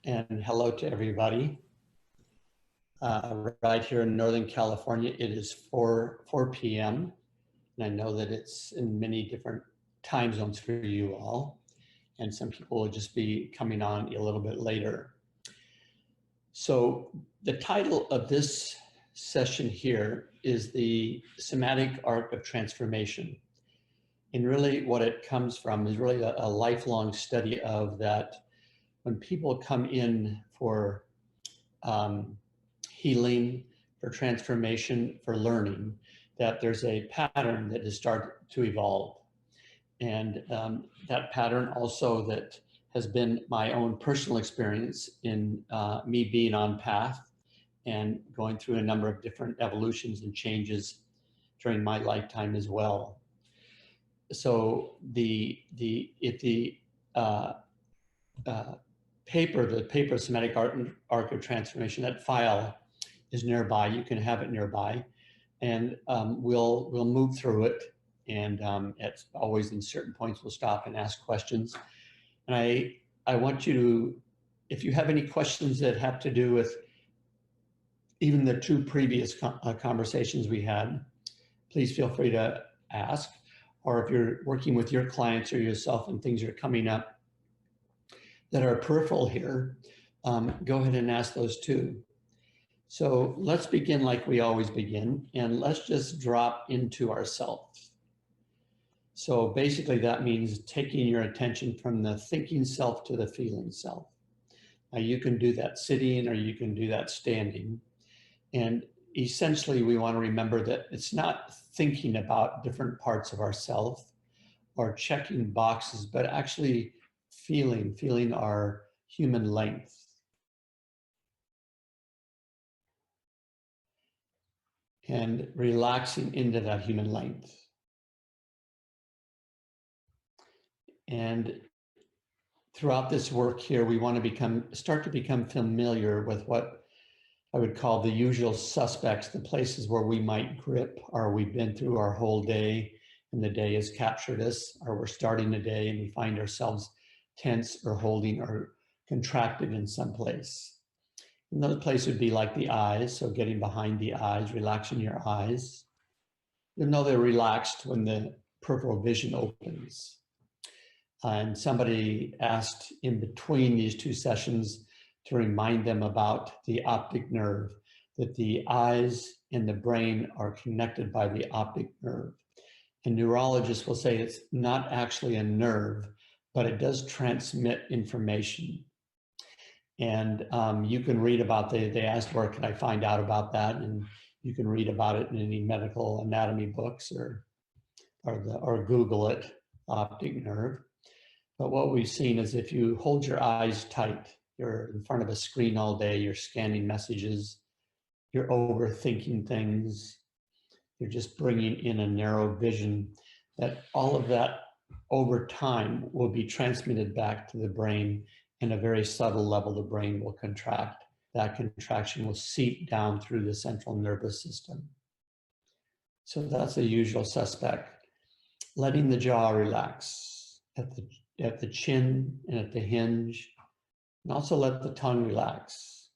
and hello to everybody. Right here in Northern California, it is 4 p.m. and I know that it's in many different time zones for you all, and some people will just be coming on a little bit later. So the title of this session here is the somatic arc of transformation. And really what it comes from is really a lifelong study of that when people come in for healing, for transformation, for learning, that there's a pattern that has started to evolve. And that pattern also that has been my own personal experience in me being on path and going through a number of different evolutions and changes during my lifetime as well. So the paper somatic arc of transformation, that file is nearby. You can have it nearby, and we'll move through it. And it's always in certain points we'll stop and ask questions. And I want you to, if you have any questions that have to do with even the two previous conversations we had, please feel free to ask. Or if you're working with your clients or yourself and things are coming up that are peripheral here, go ahead and ask those too. So let's begin like we always begin, and let's just drop into ourselves. So basically that means taking your attention from the thinking self to the feeling self. Now you can do that sitting or you can do that standing. And essentially we want to remember that it's not thinking about different parts of ourself or checking boxes, but actually feeling our human length. And relaxing into that human length. And throughout this work here, we want to start to become familiar with what I would call the usual suspects, the places where we might grip, or we've been through our whole day and the day has captured us, or we're starting the day and we find ourselves tense or holding or contracted in some place. Another place would be like the eyes, so getting behind the eyes, relaxing your eyes. You'll know they're relaxed when the peripheral vision opens. And somebody asked in between these two sessions to remind them about the optic nerve, that the eyes and the brain are connected by the optic nerve. And neurologists will say it's not actually a nerve, but it does transmit information. And you can read about, they asked where can I find out about that, and you can read about it in any medical anatomy books or Google it, optic nerve. But what we've seen is if you hold your eyes tight, you're in front of a screen all day, you're scanning messages, you're overthinking things, you're just bringing in a narrow vision, that all of that over time will be transmitted back to the brain. In a very subtle level, the brain will contract. That contraction will seep down through the central nervous system. So that's the usual suspect. Letting the jaw relax at the chin and at the hinge, and also let the tongue relax.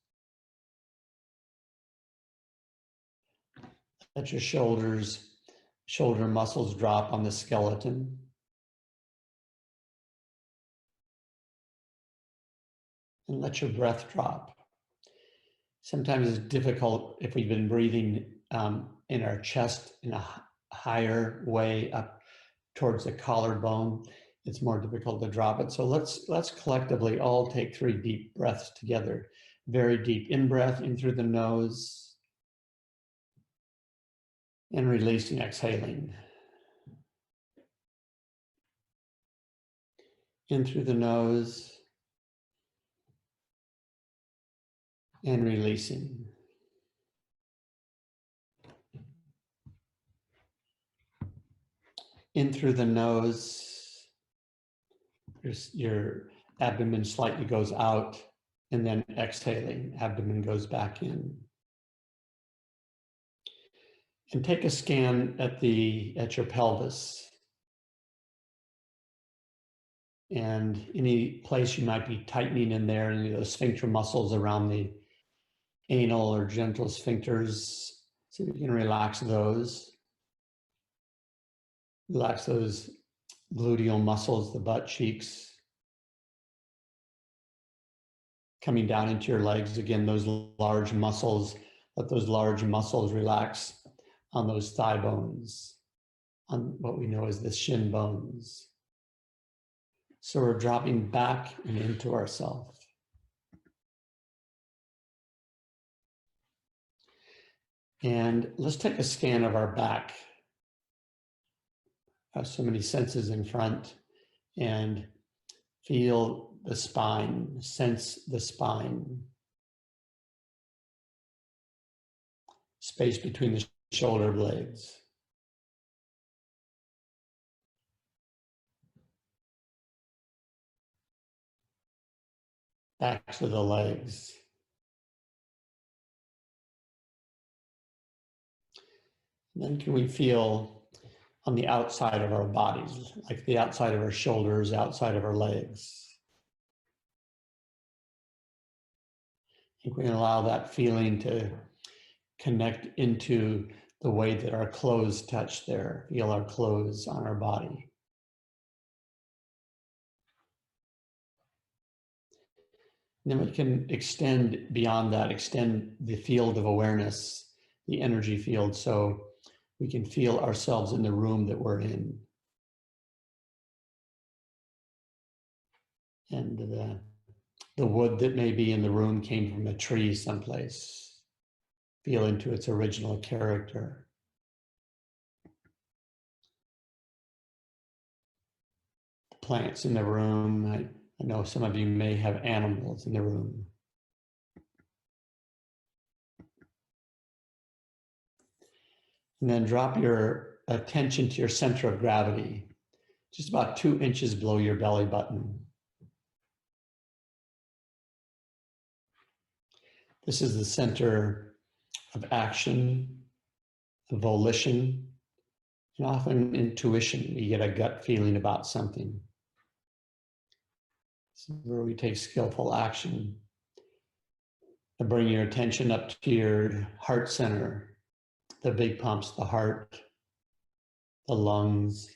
Let your shoulder muscles drop on the skeleton. And let your breath drop. Sometimes it's difficult if we've been breathing in our chest in a higher way up towards the collarbone. It's more difficult to drop it. So let's collectively all take 3 deep breaths together. Very deep in-breath in through the nose and releasing, exhaling. In through the nose and releasing. In through the nose, your abdomen slightly goes out, and then exhaling, abdomen goes back in. And take a scan at your pelvis. And any place you might be tightening in there, any of those sphincter muscles around the anal or genital sphincters, see if you can relax those. Relax those gluteal muscles, the butt cheeks. Coming down into your legs, again, those large muscles, let those large muscles relax on those thigh bones, on what we know as the shin bones. So we're dropping back and into ourselves. And let's take a scan of our back. I have so many senses in front, and feel the spine, sense the spine. Space between the shoulder blades. Backs of the legs. And then can we feel on the outside of our bodies, like the outside of our shoulders, outside of our legs? I think we can allow that feeling to connect into the way that our clothes touch there. Feel our clothes on our body. And then we can extend beyond that, extend the field of awareness, the energy field, so we can feel ourselves in the room that we're in. And the wood that may be in the room came from a tree someplace. Feel into its original character. The plants in the room. I know some of you may have animals in the room. And then drop your attention to your center of gravity, just about 2 inches below your belly button. This is the center of action, of volition, and often intuition. You get a gut feeling about something. This is where we take skillful action. And bring your attention up to your heart center, the big pumps, the heart, the lungs.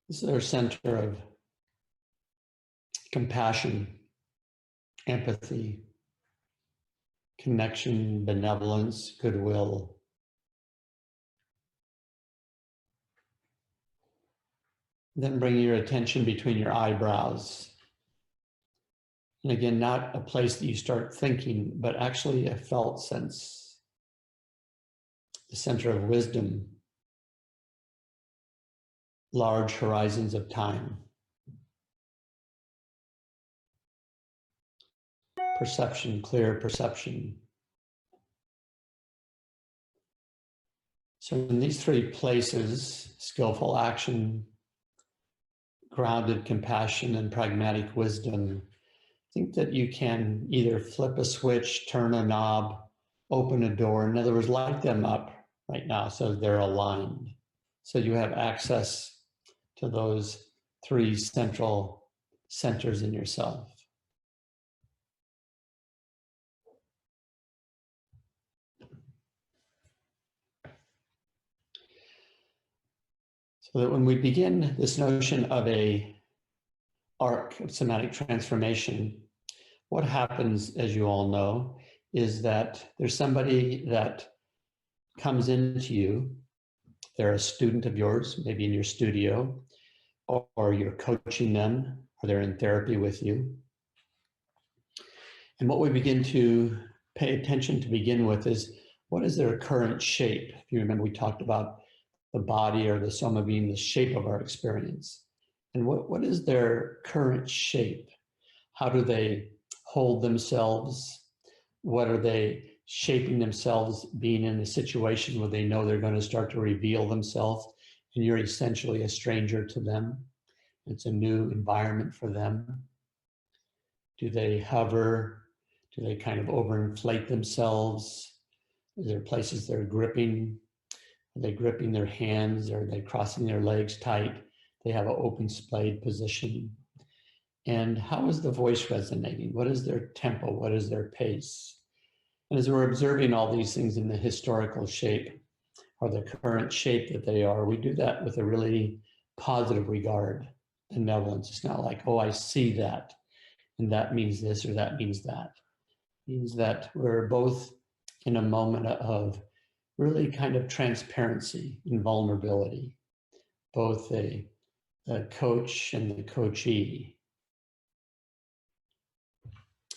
This is our center of compassion, empathy, connection, benevolence, goodwill. Then bring your attention between your eyebrows. And again, not a place that you start thinking, but actually a felt sense. The center of wisdom, large horizons of time. Perception, clear perception. So in these 3 places, skillful action, grounded compassion, and pragmatic wisdom, think that you can either flip a switch, turn a knob, open a door. In other words, light them up right now so they're aligned. So you have access to those 3 central centers in yourself. So that when we begin this notion of a arc of somatic transformation, what happens, as you all know, is that there's somebody that comes into you. They're a student of yours, maybe in your studio, or you're coaching them, or they're in therapy with you. And what we begin to pay attention to begin with is, what is their current shape? If you remember, we talked about the body or the soma being the shape of our experience. And what is their current shape? How do they hold themselves? What are they shaping themselves, being in a situation where they know they're going to start to reveal themselves, and you're essentially a stranger to them? It's a new environment for them. Do they hover? Do they kind of overinflate themselves? Is there places they're gripping? Are they gripping their hands? Are they crossing their legs tight? they have an open splayed position. And how is the voice resonating? What is their tempo? What is their pace? And as we're observing all these things in the historical shape or the current shape that they are, we do that with a really positive regard, benevolence. It's not like, oh, I see that, and that means this or that means that. It means that we're both in a moment of really kind of transparency and vulnerability, both the coach and the coachee.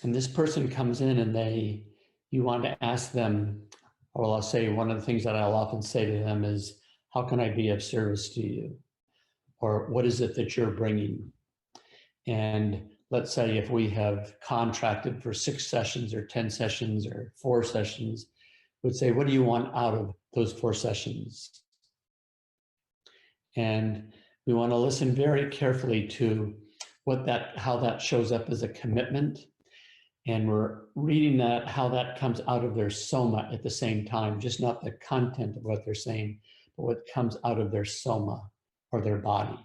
And this person comes in and you want to ask them, or I'll say one of the things that I'll often say to them is, how can I be of service to you? Or what is it that you're bringing? And let's say if we have contracted for 6 sessions or 10 sessions or 4 sessions, would say, what do you want out of those 4 sessions? And we want to listen very carefully to how that shows up as a commitment. And we're reading that, how that comes out of their soma at the same time, just not the content of what they're saying, but what comes out of their soma or their body.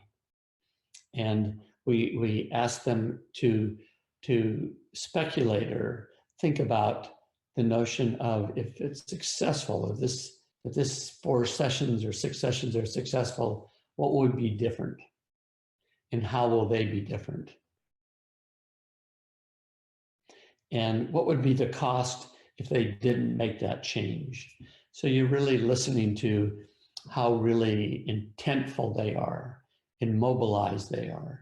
And we ask them to speculate or think about the notion of, if it's successful, if this 4 sessions or 6 sessions are successful, what would be different? And how will they be different? And what would be the cost if they didn't make that change? So you're really listening to how really intentful they are and mobilized they are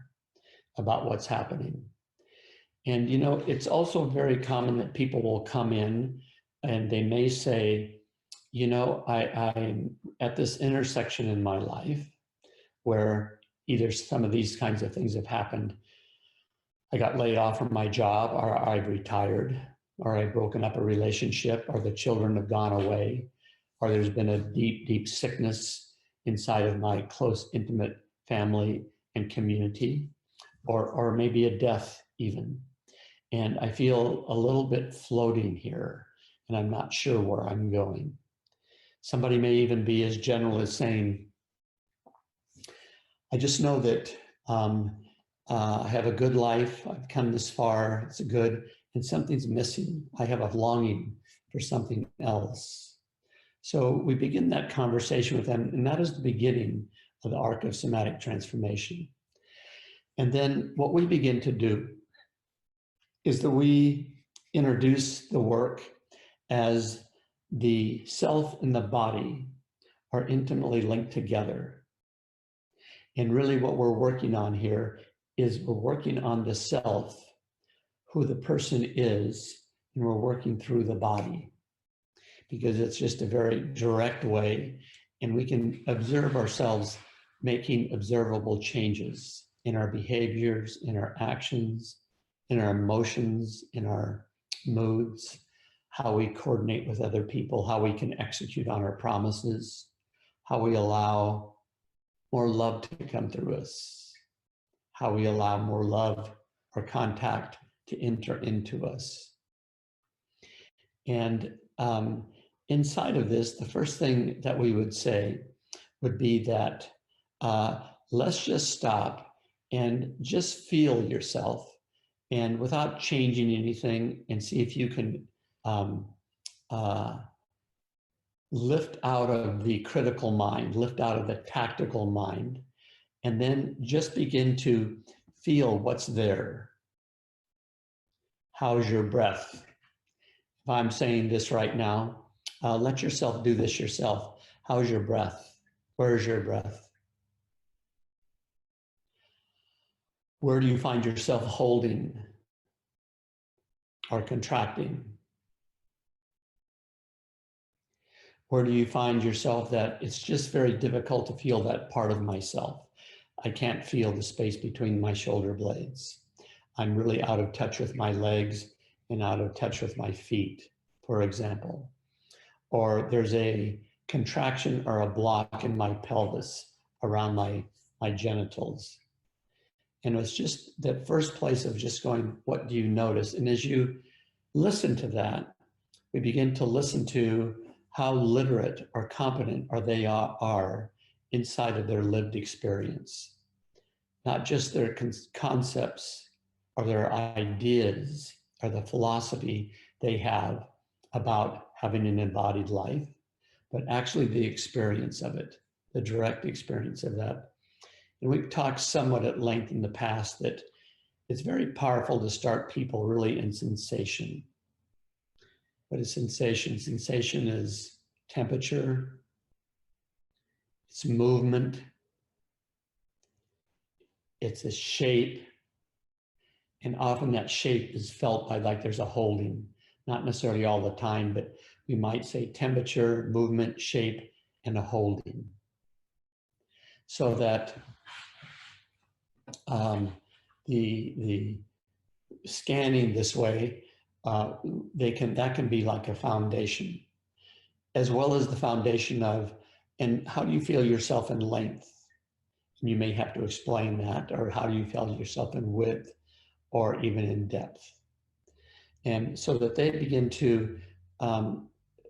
about what's happening. And you know, it's also very common that people will come in and they may say, you know, I'm at this intersection in my life where either some of these kinds of things have happened. I got laid off from my job, or I've retired, or I've broken up a relationship, or the children have gone away, or there's been a deep, deep sickness inside of my close, intimate family and community, or maybe a death even. And I feel a little bit floating here, and I'm not sure where I'm going. Somebody may even be as general as saying, I just know that I have a good life. I've come this far. It's good, and something's missing. I have a longing for something else. So we begin that conversation with them, and that is the beginning of the arc of somatic transformation. And then what we begin to do is that we introduce the work as the self and the body are intimately linked together. And really what we're working on here is we're working on the self, who the person is, and we're working through the body, because it's just a very direct way, and we can observe ourselves making observable changes in our behaviors, in our actions, in our emotions, in our moods, how we coordinate with other people, how we can execute on our promises, how we allow more love to come through us, how we allow more love or contact to enter into us. And inside of this, the first thing that we would say would be that let's just stop and just feel yourself, and without changing anything, and see if you can lift out of the critical mind, lift out of the tactical mind, and then just begin to feel what's there. How's your breath? If I'm saying this right now, let yourself do this yourself. How's your breath? Where's your breath? Where do you find yourself holding or contracting? Where do you find yourself that it's just very difficult to feel that part of myself? I can't feel the space between my shoulder blades. I'm really out of touch with my legs and out of touch with my feet, for example. Or there's a contraction or a block in my pelvis around my genitals. And it's just that first place of just going, what do you notice? And as you listen to that, we begin to listen to how literate or competent they are inside of their lived experience. not just their concepts or their ideas or the philosophy they have about having an embodied life, but actually the experience of it, the direct experience of that. And we've talked somewhat at length in the past that it's very powerful to start people really in sensation. What is sensation? Sensation is temperature, it's movement, it's a shape, and often that shape is felt by like there's a holding, not necessarily all the time, but we might say temperature, movement, shape, and a holding. So that the scanning this way, that can be like a foundation, as well as the foundation of, and how do you feel yourself in length? And you may have to explain that, or how do you feel yourself in width, or even in depth? And so that they begin to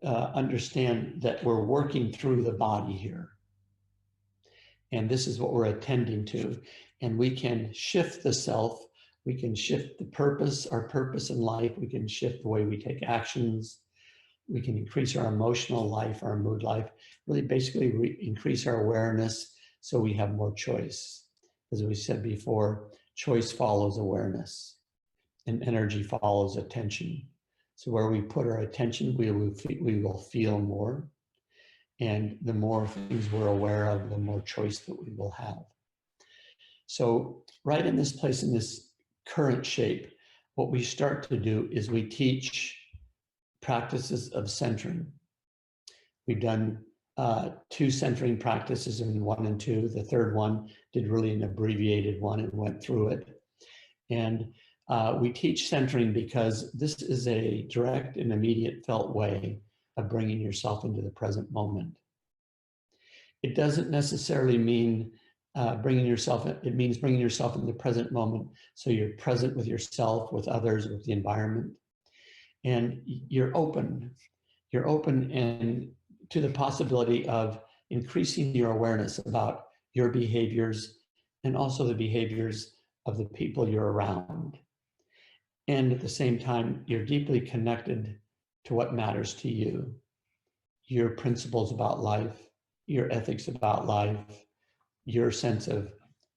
understand that we're working through the body here. And this is what we're attending to. And we can shift the self, we can shift the purpose, our purpose in life, we can shift the way we take actions, we can increase our emotional life, our mood life, really basically increase our awareness so we have more choice. As we said before, choice follows awareness and energy follows attention. So where we put our attention, we will feel more. And the more things we're aware of, the more choice that we will have. So right in this place, in this current shape, what we start to do is we teach practices of centering. We've done 2 centering practices in 1 and 2. The third one did really an abbreviated one and went through it. And we teach centering because this is a direct and immediate felt way of bringing yourself into the present moment. It doesn't necessarily mean bringing yourself, it means bringing yourself in the present moment. So you're present with yourself, with others, with the environment. And you're open and to the possibility of increasing your awareness about your behaviors and also the behaviors of the people you're around. And at the same time, you're deeply connected to what matters to you, your principles about life, your ethics about life, your sense of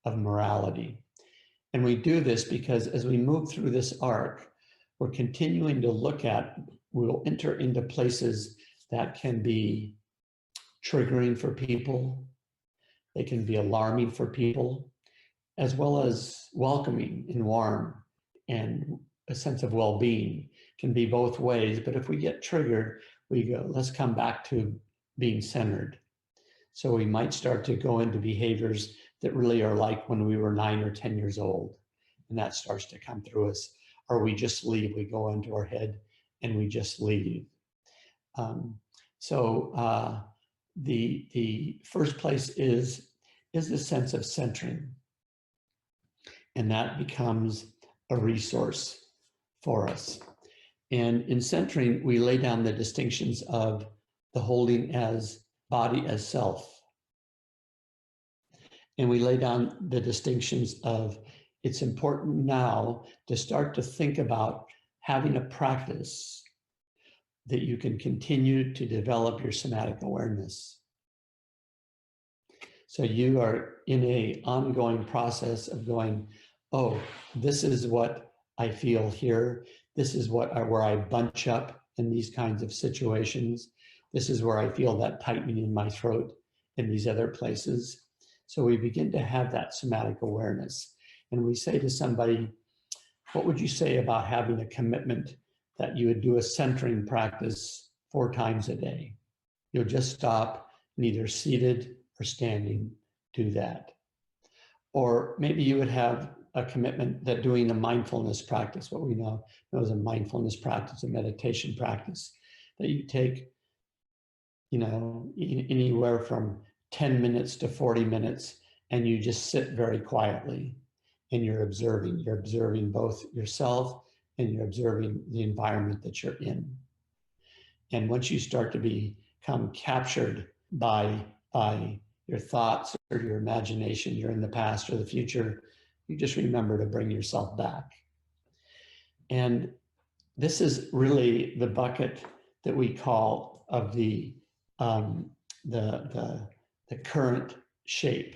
morality. And we do this because as we move through this arc, we're continuing to look at, we'll enter into places that can be triggering for people, they can be alarming for people, as well as welcoming and warm, and a sense of well-being can be both ways. But if we get triggered, we go, let's come back to being centered. So we might start to go into behaviors that really are like when we were 9 or 10 years old, and that starts to come through us. Or we just leave, we go into our head and we just leave. The first place is the sense of centering. And that becomes a resource for us. And in centering, we lay down the distinctions of the holding as body as self. And we lay down the distinctions of it's important now to start to think about having a practice that you can continue to develop your somatic awareness. So you are in an ongoing process of going, oh, this is what I feel here. This is where I bunch up in these kinds of situations. This is where I feel that tightening in my throat in these other places. So we begin to have that somatic awareness. And we say to somebody, what would you say about having a commitment that you would do a centering practice 4 times a day? You'll just stop and either seated or standing, do that. Or maybe you would have a commitment that doing a mindfulness practice, what we know as a mindfulness practice, a meditation practice, that you take, anywhere from 10 minutes to 40 minutes, and you just sit very quietly and you're observing both yourself and you're observing the environment that you're in. And once you start to become captured by your thoughts or your imagination, you're in the past or the future, you just remember to bring yourself back. And this is really the bucket that we call of the current shape.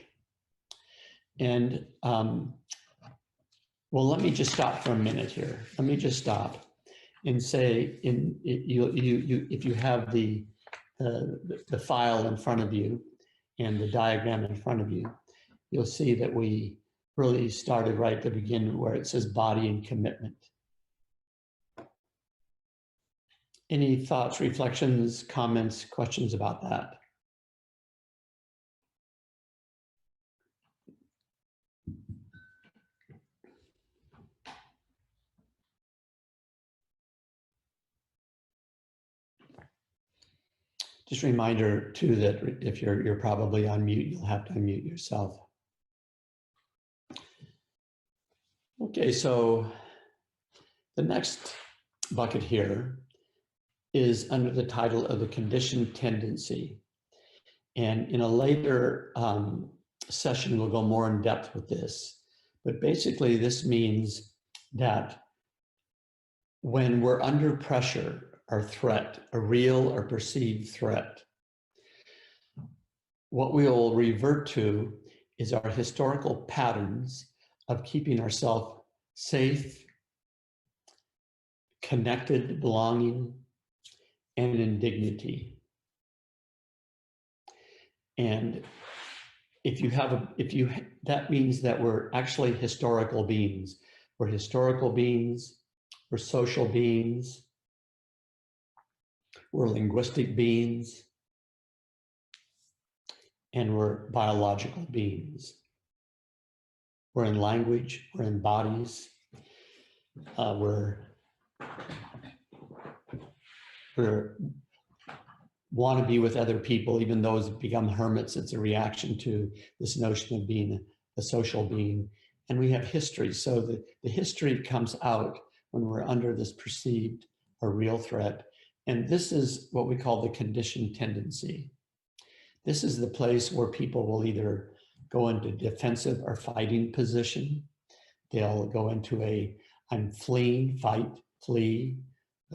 And well, let me just stop for a minute here. Let me just stop and say, if you have the file in front of you and the diagram in front of you, you'll see that we really started right at the beginning where it says body and commitment. Any thoughts, reflections, comments, questions about that? Just a reminder too that if you're probably on mute, you'll have to unmute yourself. Okay, so the next bucket here is under the title of the conditioned tendency. And in a later session, we'll go more in depth with this. But basically, this means that when we're under pressure or threat, a real or perceived threat, what we will revert to is our historical patterns of keeping ourselves safe, connected, belonging, and in dignity. And that means that we're actually historical beings. We're historical beings, we're social beings, we're linguistic beings, and we're biological beings. We're in language, we're in bodies, we're want to be with other people, even those that become hermits. It's a reaction to this notion of being a social being. And we have history. So the history comes out when we're under this perceived or real threat. And this is what we call the conditioned tendency. This is the place where people will either go into defensive or fighting position. They'll go into I'm fleeing, fight, flee.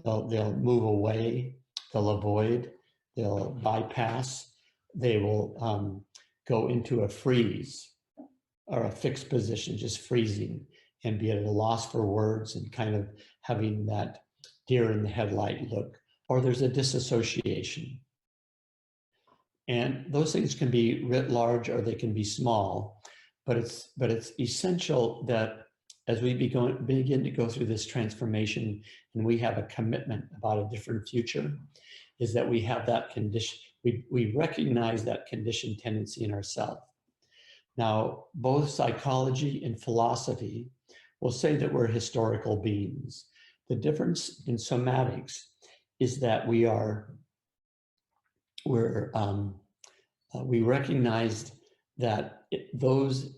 They'll move away, they'll avoid, they'll bypass, they will go into a freeze or a fixed position, just freezing, and be at a loss for words and kind of having that deer in the headlight look. Or there's a disassociation. And those things can be writ large or they can be small, but it's essential that as we begin to go through this transformation and we have a commitment about a different future, is that we have that condition, we recognize that conditioned tendency in ourselves. Now, both psychology and philosophy will say that we're historical beings. The difference in somatics is that we recognize that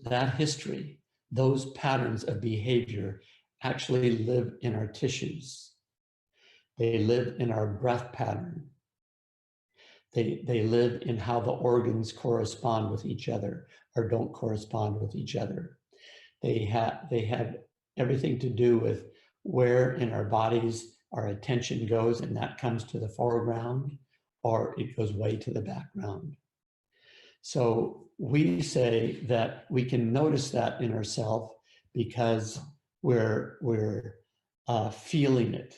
that history, those patterns of behavior actually live in our tissues. They live in our breath pattern. They live in how the organs correspond with each other or don't correspond with each other. They have everything to do with where in our bodies our attention goes, and that comes to the foreground or it goes way to the background. So we say that we can notice that in ourselves because we're feeling it.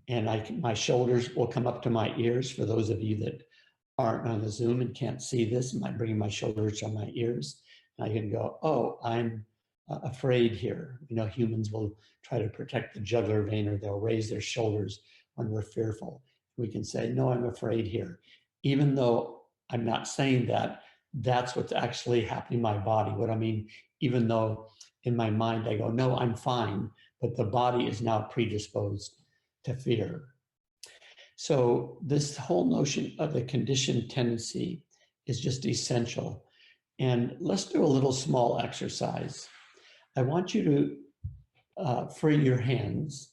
And my shoulders will come up to my ears. For those of you that aren't on the Zoom and can't see this, I'm bringing my shoulders to my ears. And I can go, oh, I'm afraid here. You know, humans will try to protect the jugular vein, or they'll raise their shoulders when we're fearful. We can say, no, I'm afraid here. Even though I'm not saying that, that's what's actually happening in my body. What I mean, even though in my mind I go, no, I'm fine, but the body is now predisposed to fear. So this whole notion of the conditioned tendency is just essential. And let's do a little small exercise. I want you to free your hands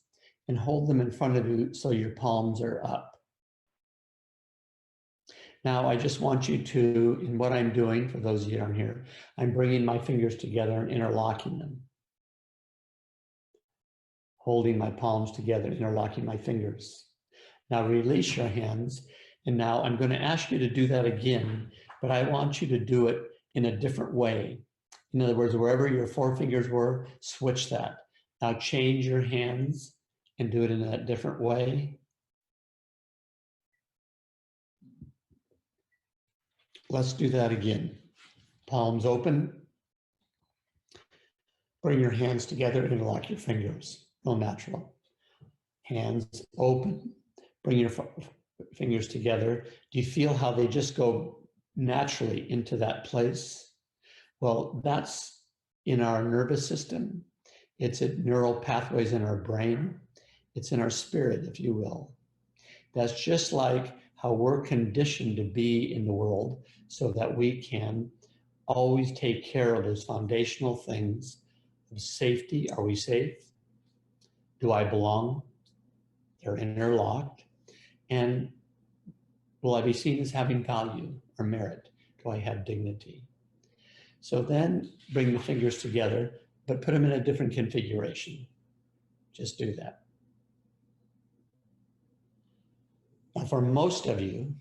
and hold them in front of you so your palms are up. Now I just want you to, in what I'm doing, for those of you on here, I'm bringing my fingers together and interlocking them. Holding my palms together, interlocking my fingers. Now release your hands. And now I'm going to ask you to do that again, but I want you to do it in a different way. In other words, wherever your forefingers were, switch that. Now change your hands and do it in a different way. Let's do that again. Palms open. Bring your hands together and interlock your fingers. Real natural. Hands open. Bring your fingers together. Do you feel how they just go naturally into that place? Well, that's in our nervous system. It's in neural pathways in our brain. It's in our spirit, if you will. That's just like how we're conditioned to be in the world so that we can always take care of those foundational things of safety. Are we safe? Do I belong? They're interlocked. And will I be seen as having value or merit? Do I have dignity? So then bring the fingers together, but put them in a different configuration. Just do that. Now, for most of you,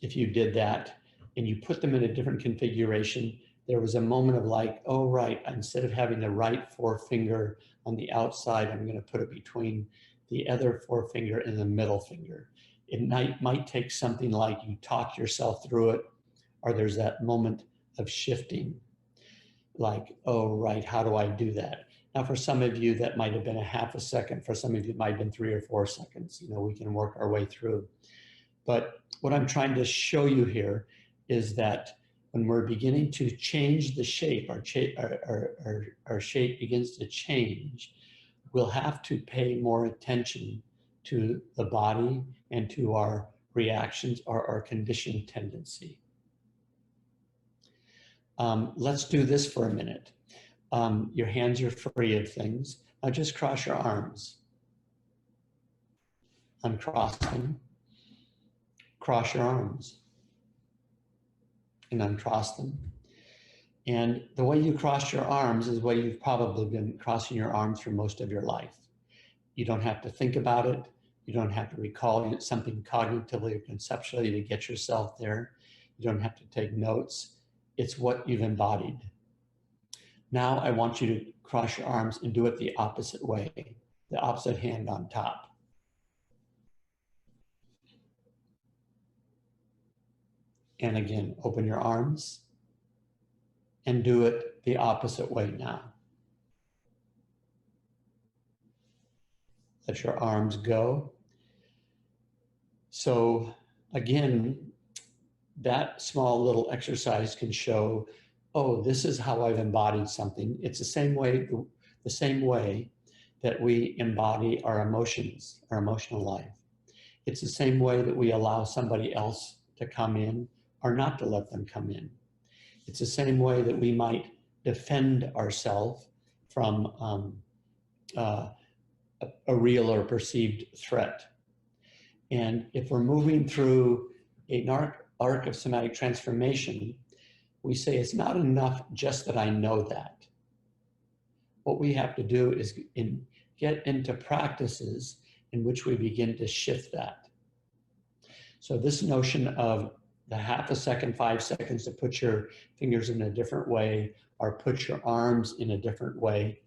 if you did that and you put them in a different configuration, there was a moment of like, oh, right, instead of having the right forefinger on the outside, I'm going to put it between the other forefinger and the middle finger. It might take something like you talk yourself through it, or there's that moment of shifting, like, oh, right, how do I do that? Now, for some of you, that might have been a half a second. For some of you, it might have been 3 or 4 seconds. You know, we can work our way through. But what I'm trying to show you here is that when we're beginning to change the shape, our shape begins to change, we'll have to pay more attention to the body and to our reactions or our conditioned tendency. Let's do this for a minute. Your hands are free of things. Now just cross your arms. Uncross them. Cross your arms. And uncross them. And the way you cross your arms is the way you've probably been crossing your arms for most of your life. You don't have to think about it. You don't have to recall something cognitively or conceptually to get yourself there. You don't have to take notes. It's what you've embodied. Now I want you to cross your arms and do it the opposite way, the opposite hand on top. And again, open your arms and do it the opposite way now. Let your arms go. So again, that small little exercise can show, oh, this is how I've embodied something. It's the same way that we embody our emotions, our emotional life. It's the same way that we allow somebody else to come in or not to let them come in. It's the same way that we might defend ourselves from a real or perceived threat. And if we're moving through an arc of somatic transformation, we say it's not enough just that I know that. What we have to do is get into practices in which we begin to shift that. So this notion of the half a second, 5 seconds to put your fingers in a different way or put your arms in a different way.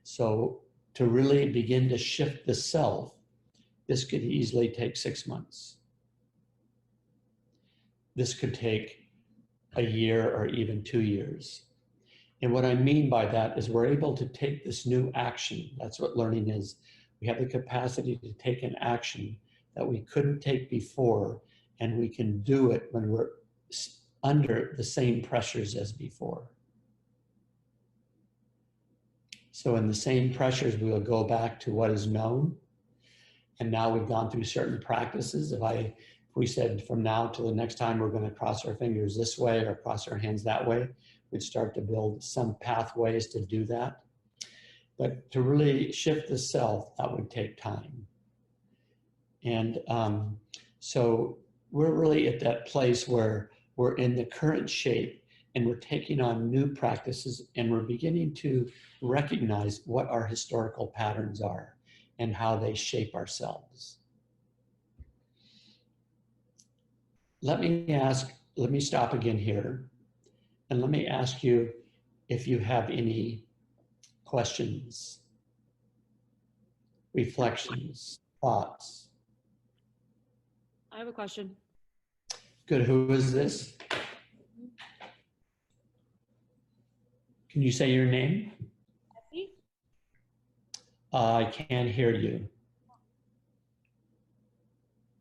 So to really begin to shift the self, this could easily take 6 months. This could take a year or even 2 years. And what I mean by that is we're able to take this new action. That's what learning is. We have the capacity to take an action that we couldn't take before, and we can do it when we're under the same pressures as before. So in the same pressures, we will go back to what is known. And now we've gone through certain practices. If we said from now till the next time we're going to cross our fingers this way or cross our hands that way, we'd start to build some pathways to do that. But to really shift the self, that would take time. And so we're really at that place where we're in the current shape and we're taking on new practices and we're beginning to recognize what our historical patterns are and how they shape ourselves. Let me stop again here and let me ask you if you have any questions, reflections, thoughts. I have a question. Good, who is this? Can you say your name? Effie? I can't hear you.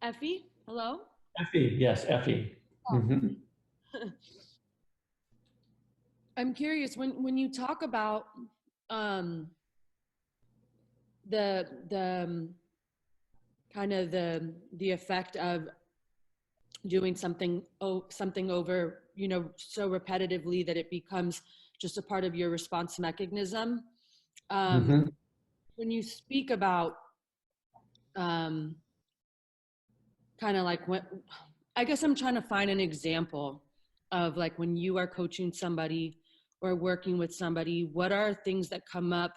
Effie? Hello? Effie, yes, Effie. Mm-hmm. I'm curious, when you talk about the kind of the effect of doing something over, you know, so repetitively that it becomes just a part of your response mechanism. Mm-hmm. When you speak about kind of like what, I guess I'm trying to find an example of like when you are coaching somebody or working with somebody, what are things that come up,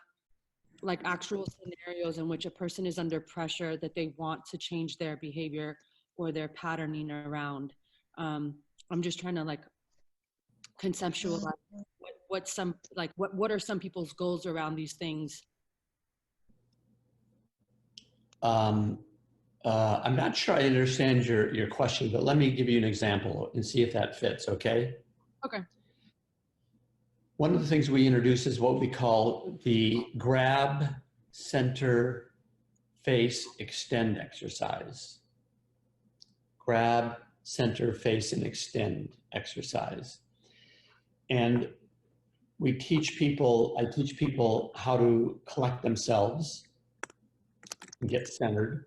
like actual scenarios in which a person is under pressure that they want to change their behavior or their patterning around. I'm just trying to like conceptualize what are some people's goals around these things. I'm not sure I understand your question, but let me give you an example and see if that fits, okay? Okay. One of the things we introduce is what we call the grab, center, face, extend exercise. Grab, center, face, and extend exercise. And I teach people how to collect themselves and get centered.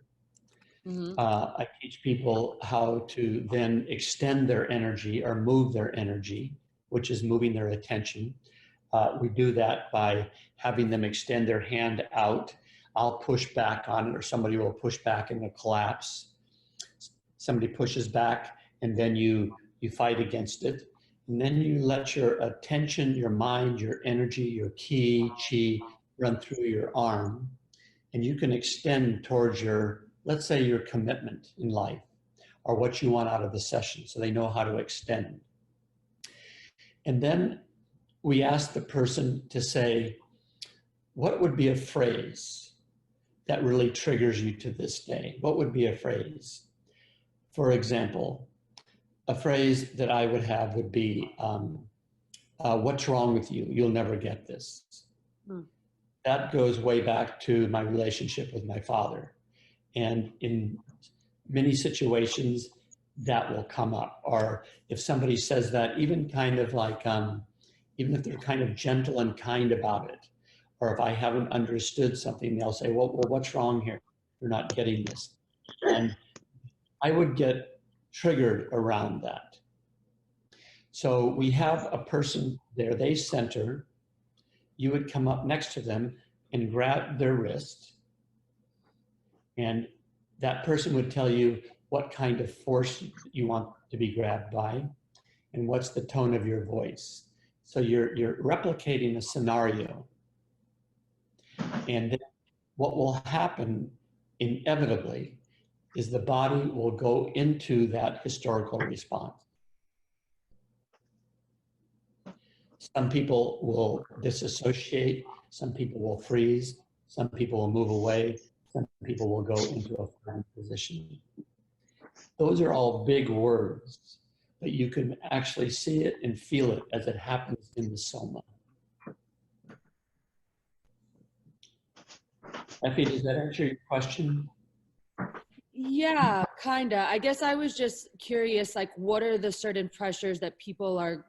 Mm-hmm. I teach people how to then extend their energy or move their energy, which is moving their attention. We do that by having them extend their hand out. I'll push back on it, or somebody will push back and it'll collapse. Somebody pushes back, and then you fight against it. And then you let your attention, your mind, your energy, your ki, chi run through your arm. And you can extend towards your, let's say, your commitment in life or what you want out of the session, so they know how to extend. And then we ask the person to say, what would be a phrase that really triggers you to this day? What would be a phrase? For example, a phrase that I would have would be, what's wrong with you? You'll never get this. Hmm. That goes way back to my relationship with my father. And in many situations, that will come up. Or if somebody says that, even kind of like, even if they're kind of gentle and kind about it, or if I haven't understood something, they'll say, well, what's wrong here? You're not getting this. And I would get triggered around that. So we have a person there, they center, you would come up next to them and grab their wrist, and that person would tell you what kind of force you want to be grabbed by and what's the tone of your voice. So you're replicating a scenario. And then what will happen inevitably is the body will go into that historical response. Some people will disassociate, some people will freeze, some people will move away, some people will go into a fine position. Those are all big words, but you can actually see it and feel it as it happens in the soma. Effie, does that answer your question? Yeah, kinda. I guess I was just curious, like, what are the certain pressures that people are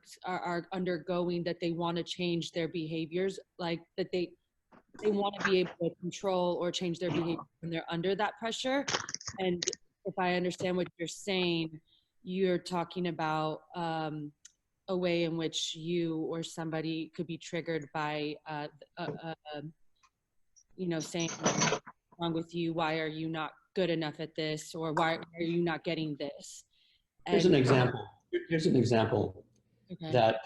undergoing that they want to change their behaviors, like that they want to be able to control or change their behavior when they're under that pressure. And if I understand what you're saying, you're talking about a way in which you or somebody could be triggered by, you know, saying, what's wrong with you? Why are you not good enough at this? Or why are you not getting this? Here's an And example. Here's an example okay, that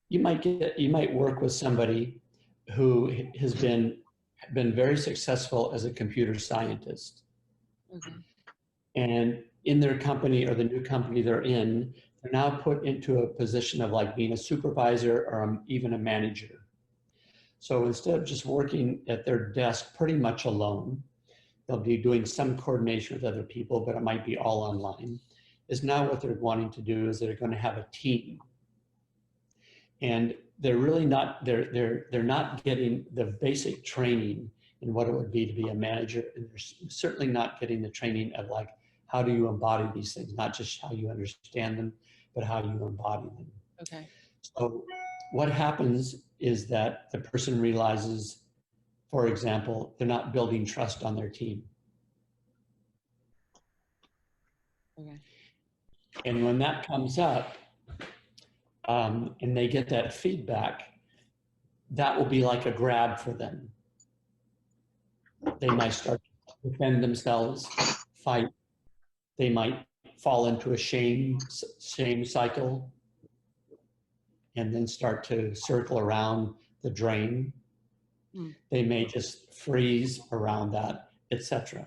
you might work with somebody who has been very successful as a computer scientist. okay, And in their company or the new company they're in, they're now put into a position of like being a supervisor or even a manager. So instead of just working at their desk pretty much alone, they'll be doing some coordination with other people, but it might be all online. Is now what they're wanting to do is they're going to have a team. And they're really not, they're not getting the basic training in what it would be to be a manager. And they're certainly not getting the training of like, how do you embody these things? Not just how you understand them, but how you embody them. okay, So what happens is that the person realizes, for example, they're not building trust on their team. okay, And when that comes up, and they get that feedback, that will be like a grab for them. They might start to defend themselves, fight. They might fall into a shame cycle and then start to circle around the drain. mm, They may just freeze around that, etc.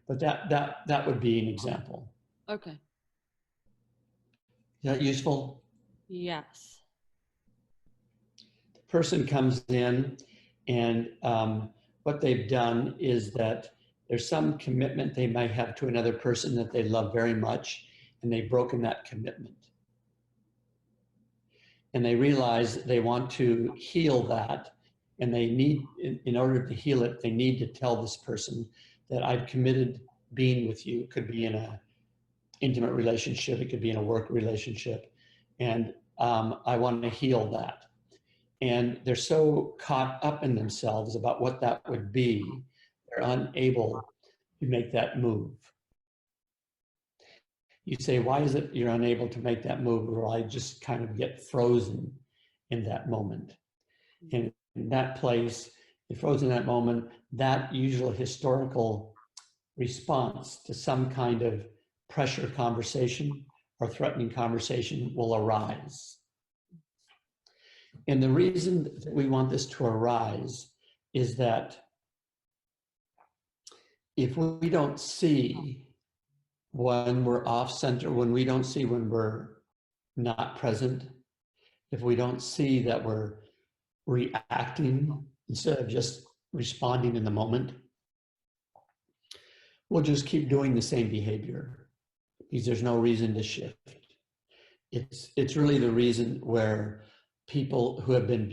But that would be an example. okay, Is that useful? yes, The person comes in and what they've done is that there's some commitment they might have to another person that they love very much, and they've broken that commitment. And they realize they want to heal that, and they need, in order to heal it, they need to tell this person that I've committed being with you. It could be in an intimate relationship, it could be in a work relationship, and I want to heal that. And they're so caught up in themselves about what that would be, they're unable to make that move. You say, why is it you're unable to make that move? Well, I just kind of get frozen in that moment. And in that place, you're frozen in that moment, that usual historical response to some kind of pressure conversation or threatening conversation will arise. And the reason that we want this to arise is that if we don't see when we're off center, when we don't see when we're not present, if we don't see that we're reacting instead of just responding in the moment, we'll just keep doing the same behavior because there's no reason to shift. It's really the reason where people who have been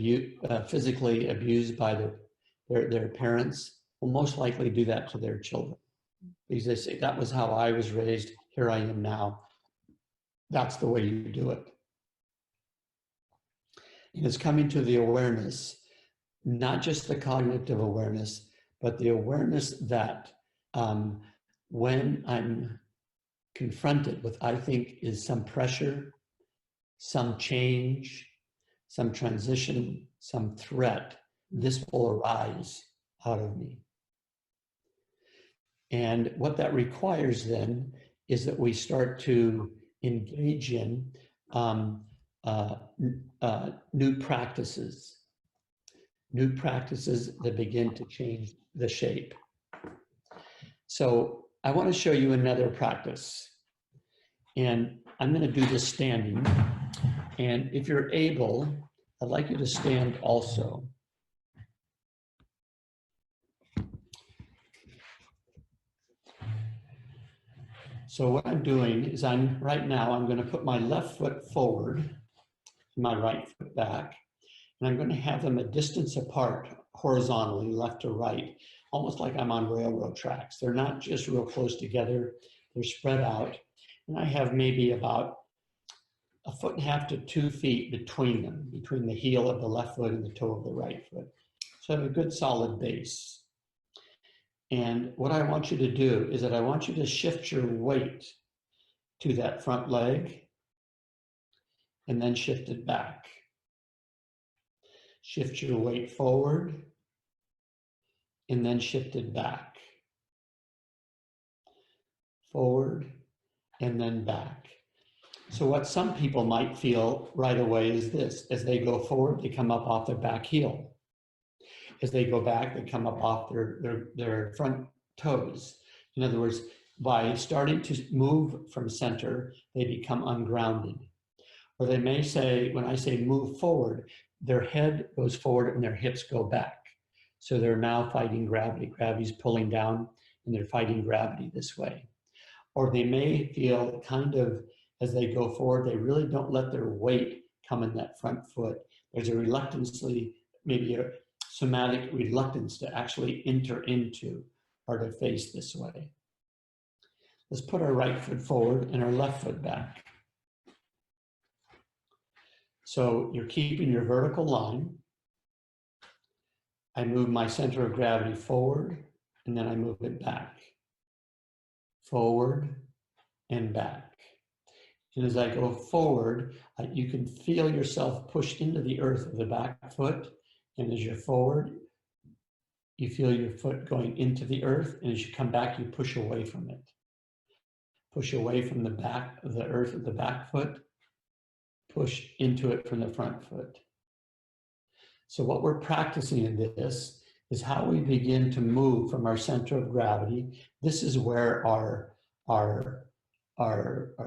physically abused by their parents will most likely do that to their children because they say, that was how I was raised, here I am now. That's the way you do it. And it's coming to the awareness, not just the cognitive awareness, but the awareness that when I'm confronted with, I think, is some pressure, some change, some transition, some threat, this will arise out of me. And what that requires then is that we start to engage in new practices that begin to change the shape. So I want to show you another practice. And I'm going to do this standing. And if you're able, I'd like you to stand also. So what I'm doing is right now, I'm going to put my left foot forward, my right foot back, and I'm going to have them a distance apart horizontally, left to right, almost like I'm on railroad tracks. They're not just real close together, they're spread out. And I have maybe about 1.5 to 2 feet between them, between the heel of the left foot and the toe of the right foot. So I have a good solid base. And what I want you to do is that I want you to shift your weight to that front leg and then shift it back. Shift your weight forward and then shift it back. Forward and then back. So what some people might feel right away is this: as they go forward, they come up off their back heel. As they go back, they come up off their front toes. In other words, by starting to move from center, they become ungrounded. Or they may say, when I say move forward, their head goes forward and their hips go back. So they're now fighting gravity. Gravity's pulling down and they're fighting gravity this way. Or they may feel kind of, as they go forward, they really don't let their weight come in that front foot. There's a reluctance, maybe a somatic reluctance to actually enter into or to face this way. Let's put our right foot forward and our left foot back. So you're keeping your vertical line. I move my center of gravity forward, and then I move it back. Forward and back. And as I go forward, you can feel yourself pushed into the earth of the back foot. And as you're forward, you feel your foot going into the earth. And as you come back, you push away from it. Push away from the back of the earth of the back foot. Push into it from the front foot. So what we're practicing in this is how we begin to move from our center of gravity. This is where our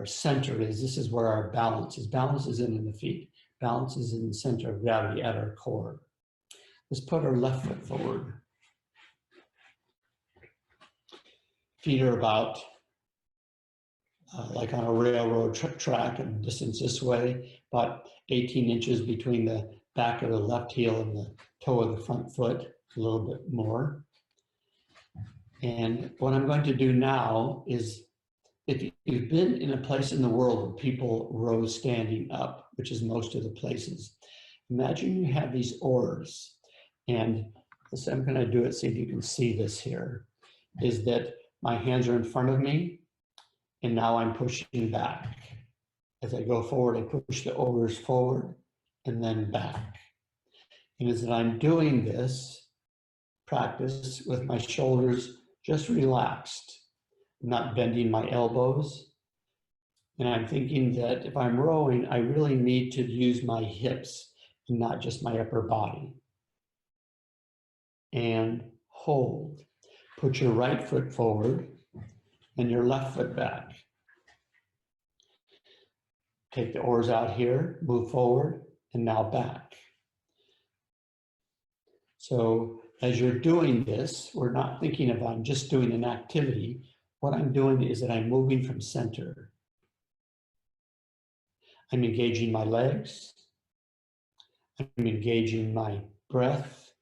center is. This is where our balance is. Balance is in the feet. Balance is in the center of gravity at our core. Let's put our left foot forward. Feet are about like on a railroad track and distance this way, about 18 inches between the back of the left heel and the toe of the front foot, a little bit more. And what I'm going to do now is, if you've been in a place in the world where people row standing up, which is most of the places, imagine you have these oars. And I'm going to do it, see if you can see this here, is that my hands are in front of me, and now I'm pushing back. As I go forward, I push the oars forward and then back. And as I'm doing this practice with my shoulders just relaxed, I'm not bending my elbows. And I'm thinking that if I'm rowing, I really need to use my hips and not just my upper body. And hold. Put your right foot forward and your left foot back. Take the oars out here, move forward, and now back. So as you're doing this, we're not thinking of I'm just doing an activity. What I'm doing is that I'm moving from center. I'm engaging my legs. I'm engaging my breath.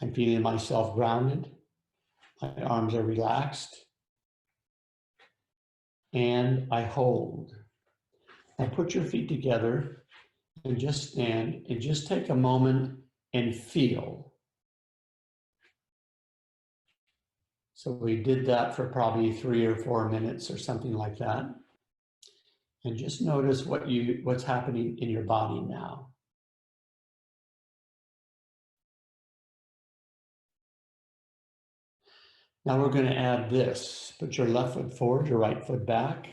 I'm feeling myself grounded. My arms are relaxed. And I hold. Now put your feet together and just stand and just take a moment and feel. So we did that for probably 3 or 4 minutes or something like that. And just notice what's happening in your body now. Now we're going to add this. Put your left foot forward, your right foot back.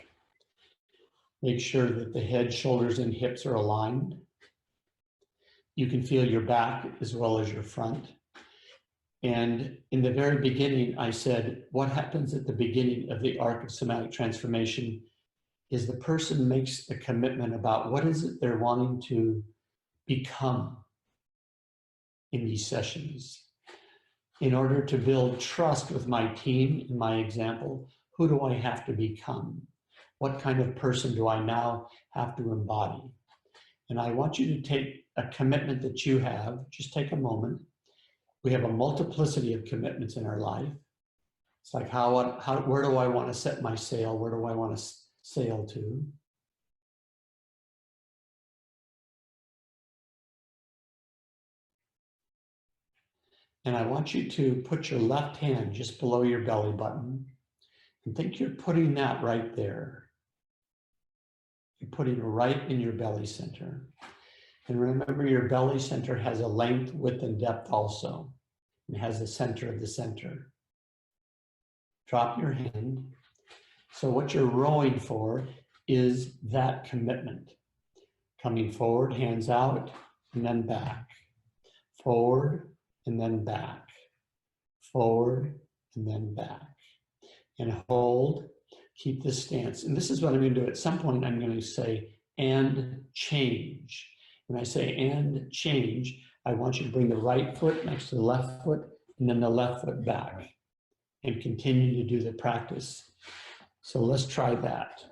Make sure that the head, shoulders, and hips are aligned. You can feel your back as well as your front. And in the very beginning, I said, what happens at the beginning of the arc of somatic transformation is the person makes a commitment about what is it they're wanting to become in these sessions. In order to build trust with my team, in my example, who do I have to become? What kind of person do I now have to embody? And I want you to take a commitment that you have, just take a moment. We have a multiplicity of commitments in our life. It's like, where do I want to set my sail? Where do I want to sail to? And I want you to put your left hand just below your belly button and think you're putting that right there. You're putting it right in your belly center. And remember, your belly center has a length, width, and depth also. It has the center of the center. Drop your hand So what you're rowing for is that commitment. Coming forward, hands out, and then back. Forward, and then back. Forward, and then back. And hold, keep this stance. And this is what I'm going to do. At some point, I'm going to say, and change. When I say, and change, I want you to bring the right foot next to the left foot, and then the left foot back. And continue to do the practice. So let's try that.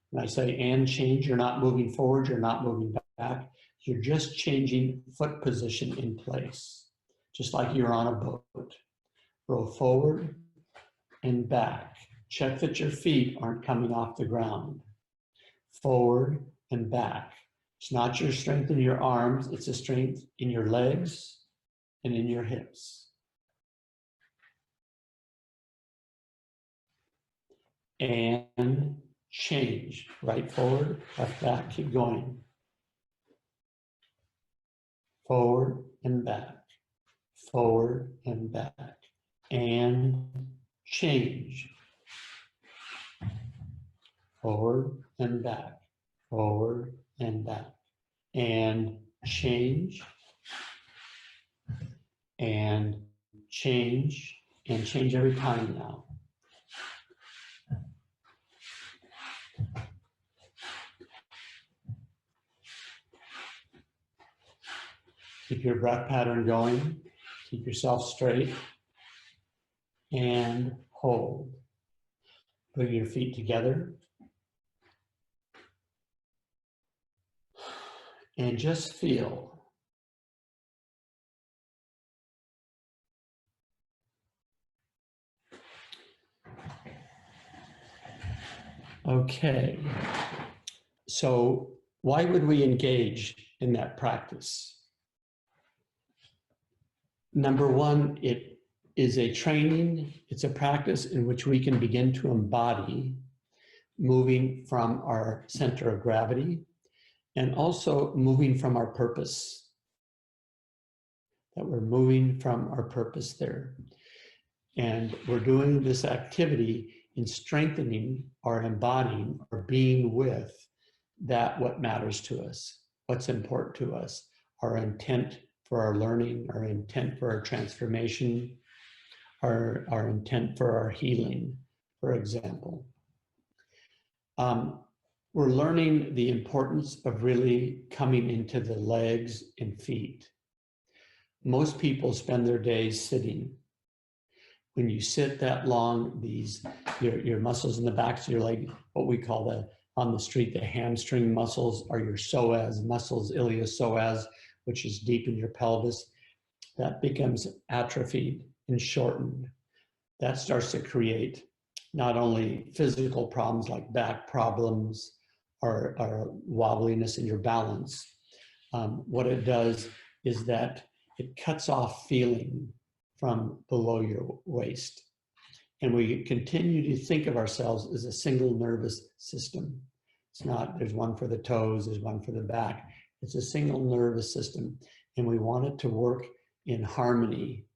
When I say and change, you're not moving forward, you're not moving back. You're just changing foot position in place, just like you're on a boat. Row forward and back. Check that your feet aren't coming off the ground. Forward and back. It's not your strength in your arms, it's a strength in your legs and in your hips. And change. Right forward, left back, keep going. Forward and back. Forward and back. And change. Forward and back. Forward and back. And change. And change. And change every time now. Keep your breath pattern going. Keep yourself straight. And hold. Bring your feet together. And just feel. Okay. So why would we engage in that practice? Number one, it is a training, it's a practice in which we can begin to embody moving from our center of gravity and also moving from our purpose, that we're moving from our purpose there. And we're doing this activity in strengthening or embodying or being with that what matters to us, what's important to us, our intent for our learning, our intent for our transformation, our intent for our healing, for example. We're learning the importance of really coming into the legs and feet. Most people spend their days sitting. When you sit that long, your muscles in the backs of your leg, what we call on the street, the hamstring muscles, are your psoas muscles, iliopsoas, which is deep in your pelvis, that becomes atrophied and shortened. That starts to create not only physical problems like back problems or wobbliness in your balance. What it does is that it cuts off feeling from below your waist. And we continue to think of ourselves as a single nervous system. It's not, there's one for the toes, there's one for the back. It's a single nervous system. And we want it to work in harmony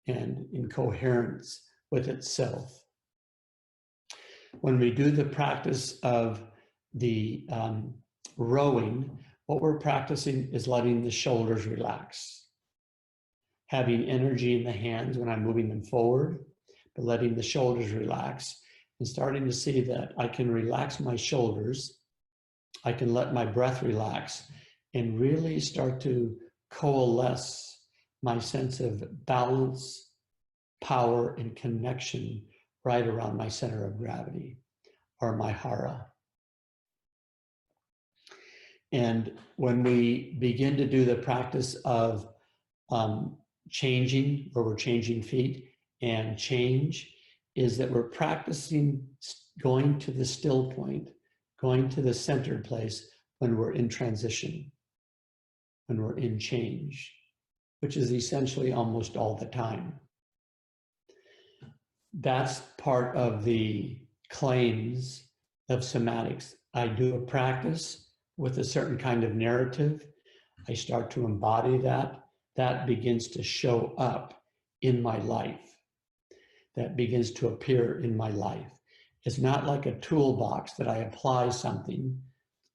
and in coherence with itself. When we do the practice of the rowing, what we're practicing is letting the shoulders relax. Having energy in the hands when I'm moving them forward, but letting the shoulders relax and starting to see that I can relax my shoulders, I can let my breath relax and really start to coalesce my sense of balance, power, and connection right around my center of gravity or my hara. And when we begin to do the practice of changing, where we're changing feet, and change is that we're practicing going to the still point, going to the centered place when we're in transition, when we're in change, which is essentially almost all the time. That's part of the claims of somatics. I do a practice with a certain kind of narrative. I start to embody that. That begins to show up in my life. That begins to appear in my life. is not like a toolbox that I apply something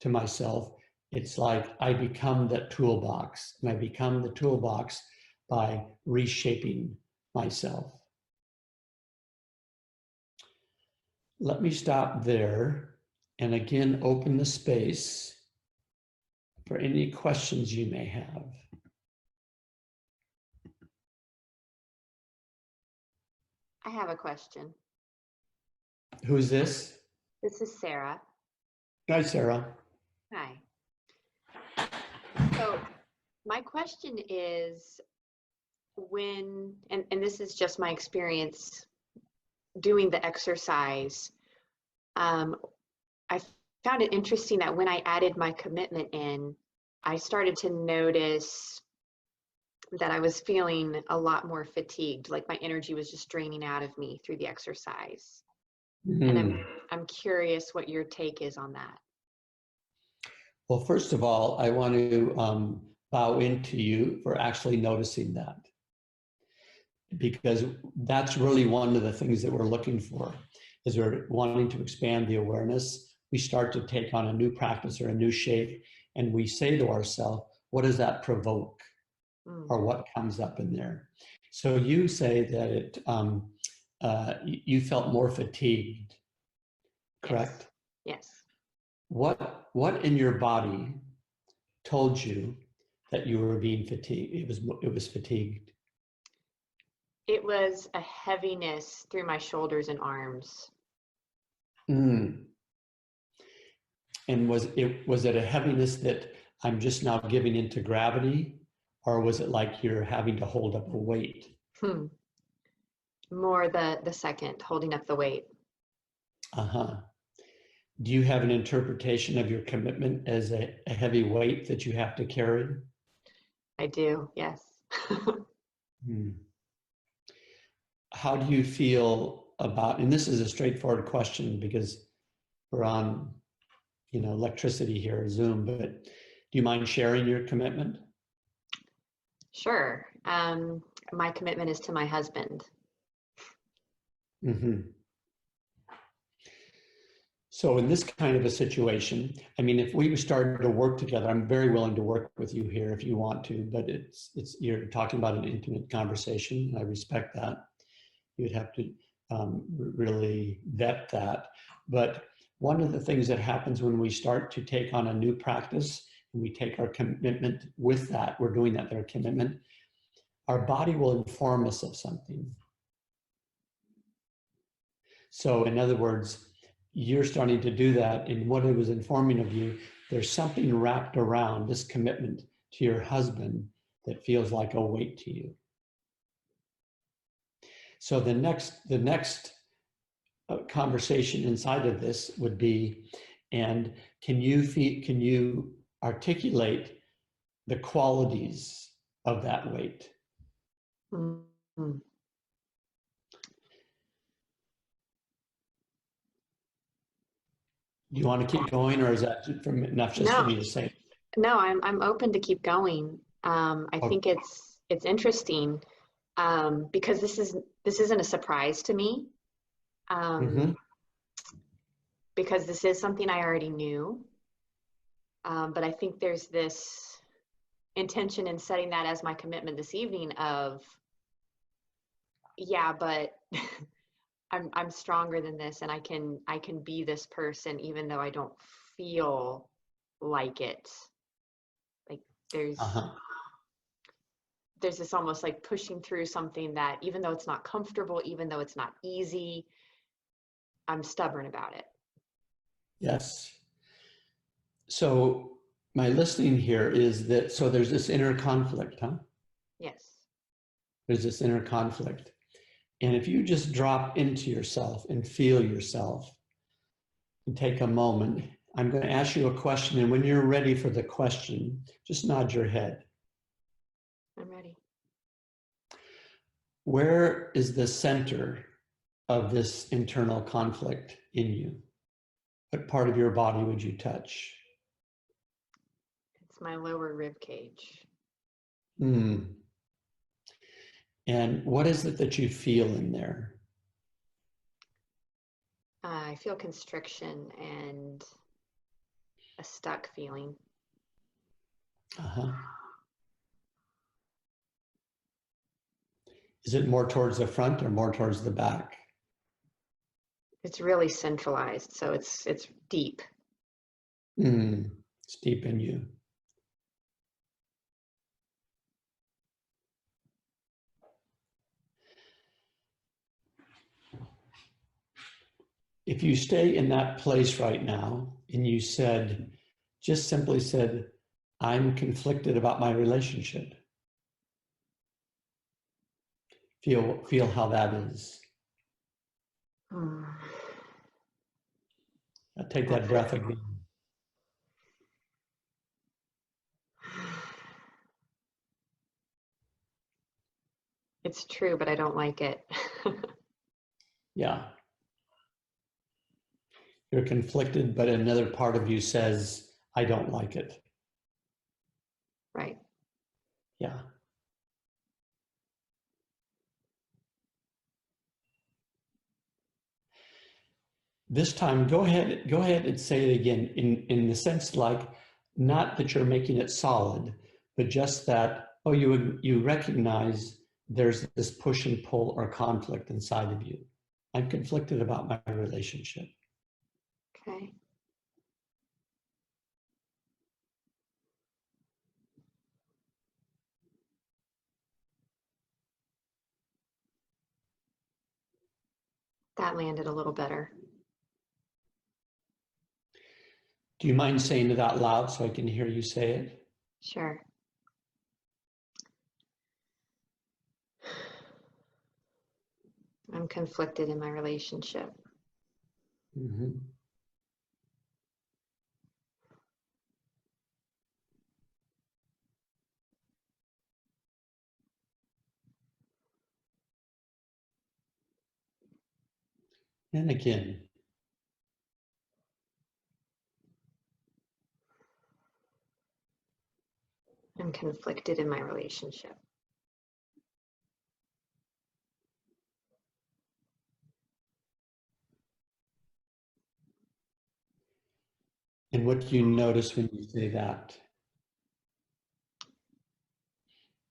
to myself. It's like I become that toolbox, and I become the toolbox by reshaping myself. Let me stop there and again open the space for any questions you may have. I have a question. Who's this? This is Sarah. Hi, Sarah. Hi. So my question is when, and this is just my experience doing the exercise, I found it interesting that when I added my commitment in, I started to notice that I was feeling a lot more fatigued, like my energy was just draining out of me through the exercise. And I'm curious what your take is on that. Well, first of all, I want to bow into you for actually noticing that, because that's really one of the things that we're looking for, is we're wanting to expand the awareness. We start to take on a new practice or a new shape, and we say to ourselves, what does that provoke? Or what comes up in there? So you say that you felt more fatigued, correct? Yes. What in your body told you that you were being fatigued? It was fatigued. It was a heaviness through my shoulders and arms. And was it a heaviness that I'm just now giving into gravity, or was it like you're having to hold up a weight? More the second, holding up the weight. Do you have an interpretation of your commitment as a heavy weight that you have to carry? I do, yes. How do you feel about, and this is a straightforward question because we're on, electricity here, Zoom, but do you mind sharing your commitment? Sure. My commitment is to my husband. So in this kind of a situation, I mean, if we started to work together, I'm very willing to work with you here if you want to, but you're talking about an intimate conversation. I respect that. You'd have to really vet that. But one of the things that happens when we start to take on a new practice and we take our commitment with that, we're doing that, their commitment, our body will inform us of something. So in other words, you're starting to do that, and what it was informing of you, there's something wrapped around this commitment to your husband that feels like a weight to you. So the next conversation inside of this would be, and can you articulate the qualities of that weight? Mm-hmm. Do you want to keep going, or is that enough just for me to say? No, I'm open to keep going. I think it's interesting because this isn't a surprise to me. Because this is something I already knew. But I think there's this intention in setting that as my commitment this evening of, yeah, but I'm stronger than this, and I can be this person even though I don't feel like it. Like there's this almost like pushing through something that even though it's not comfortable, even though it's not easy, I'm stubborn about it. Yes. So my listening here is that, so there's this inner conflict, huh? Yes. There's this inner conflict. And if you just drop into yourself and feel yourself and take a moment, I'm going to ask you a question. And when you're ready for the question, just nod your head. I'm ready. Where is the center of this internal conflict in you? What part of your body would you touch? It's my lower rib cage. And what is it that you feel in there? I feel constriction and a stuck feeling. Uh-huh. Is it more towards the front or more towards the back? It's really centralized, so it's deep. It's deep in you. If you stay in that place right now and you said, just simply said, I'm conflicted about my relationship. Feel how that is. Take that breath again. It's true, but I don't like it. Yeah. You're conflicted, but another part of you says, I don't like it. Right. Yeah. This time, go ahead and say it again in the sense like, not that you're making it solid, but just that, oh, you recognize there's this push and pull or conflict inside of you. I'm conflicted about my relationship. Okay. That landed a little better. Do you mind saying it out loud so I can hear you say it? Sure. I'm conflicted in my relationship. Mm-hmm. And again. I'm conflicted in my relationship. And what do you notice when you say that?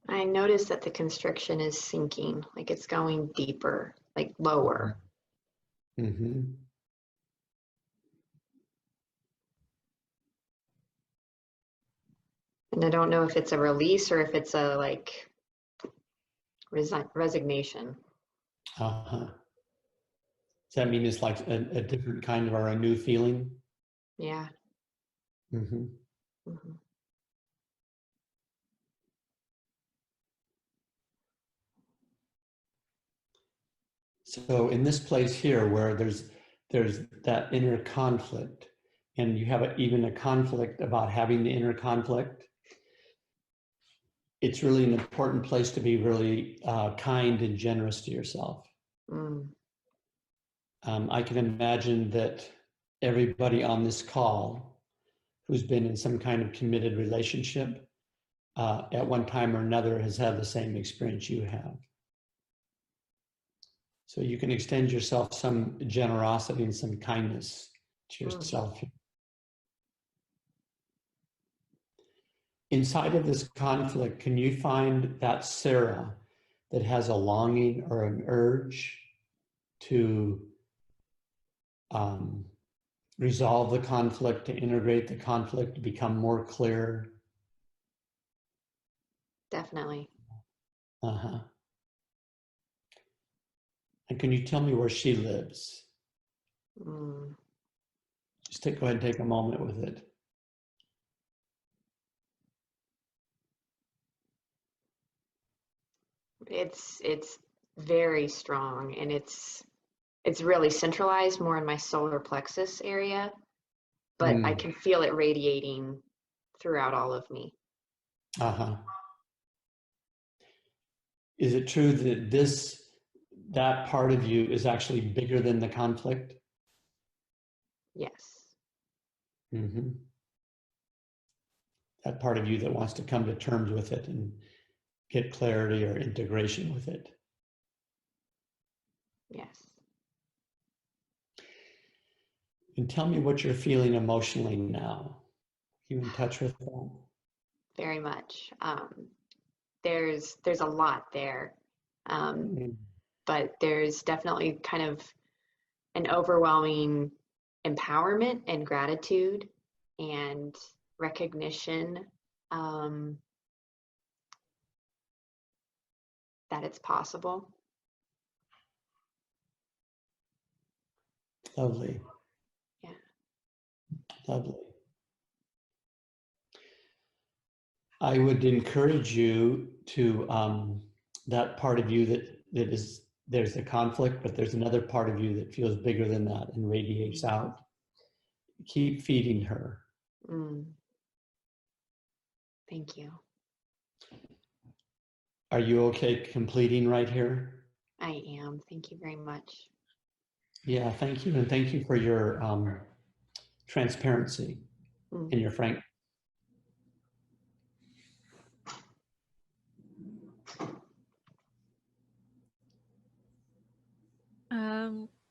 I notice that the constriction is sinking, like it's going deeper, like lower. Mm-hmm. And I don't know if it's a release or if it's a like resignation. Uh-huh. Does that mean it's like a different kind of or a new feeling? Yeah. Mm-hmm. Mm-hmm. So in this place here where there's that inner conflict, and you have even a conflict about having the inner conflict, it's really an important place to be really kind and generous to yourself. Mm. I can imagine that everybody on this call who's been in some kind of committed relationship at one time or another has had the same experience you have. So you can extend yourself some generosity and some kindness to yourself. Inside of this conflict, can you find that Sarah that has a longing or an urge to resolve the conflict, to integrate the conflict, to become more clear? Definitely. Uh-huh. And can you tell me where she lives? Mm. Just go ahead and take a moment with it. It's very strong, and it's really centralized more in my solar plexus area, but I can feel it radiating throughout all of me. Uh-huh. Is it true that that part of you is actually bigger than the conflict? Yes. Mm-hmm. That part of you that wants to come to terms with it and get clarity or integration with it. Yes. And tell me what you're feeling emotionally now. You in touch with that? Very much. There's a lot there, but there's definitely kind of an overwhelming empowerment and gratitude and recognition that it's possible. Lovely. Yeah. Lovely. I would encourage you to, that part of you that is, there's a conflict, but there's another part of you that feels bigger than that and radiates out. Keep feeding her. Thank you. Are you okay completing right here? I am. Thank you very much. Yeah, thank you. And thank you for your transparency and your frank.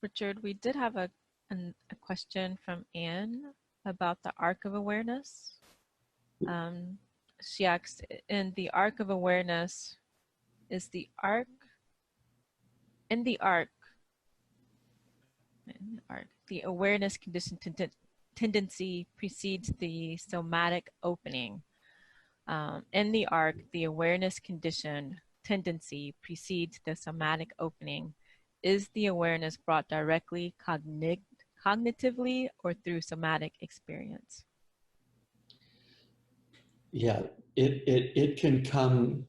Richard, we did have a question from Anne about the arc of awareness. She asked, in the arc of awareness, is the arc, the awareness condition tendency precedes the somatic opening. In the arc, the awareness condition tendency precedes the somatic opening. Is the awareness brought directly cognitively or through somatic experience? Yeah, it can come,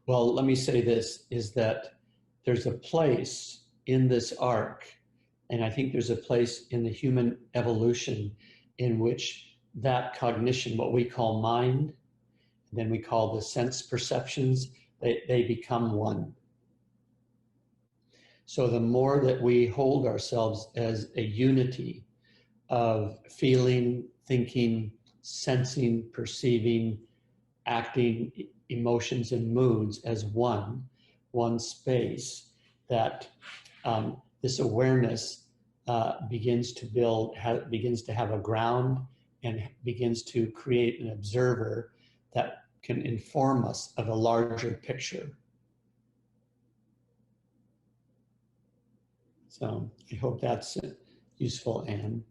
well, let me say this, is that there's a place in this arc, and I think there's a place in the human evolution in which that cognition, what we call mind, then we call the sense perceptions, they become one. So the more that we hold ourselves as a unity of feeling, thinking, sensing, perceiving, acting, emotions and moods as one space, that this awareness begins to build, begins to have a ground and begins to create an observer that can inform us of a larger picture. So I hope that's useful, Anne.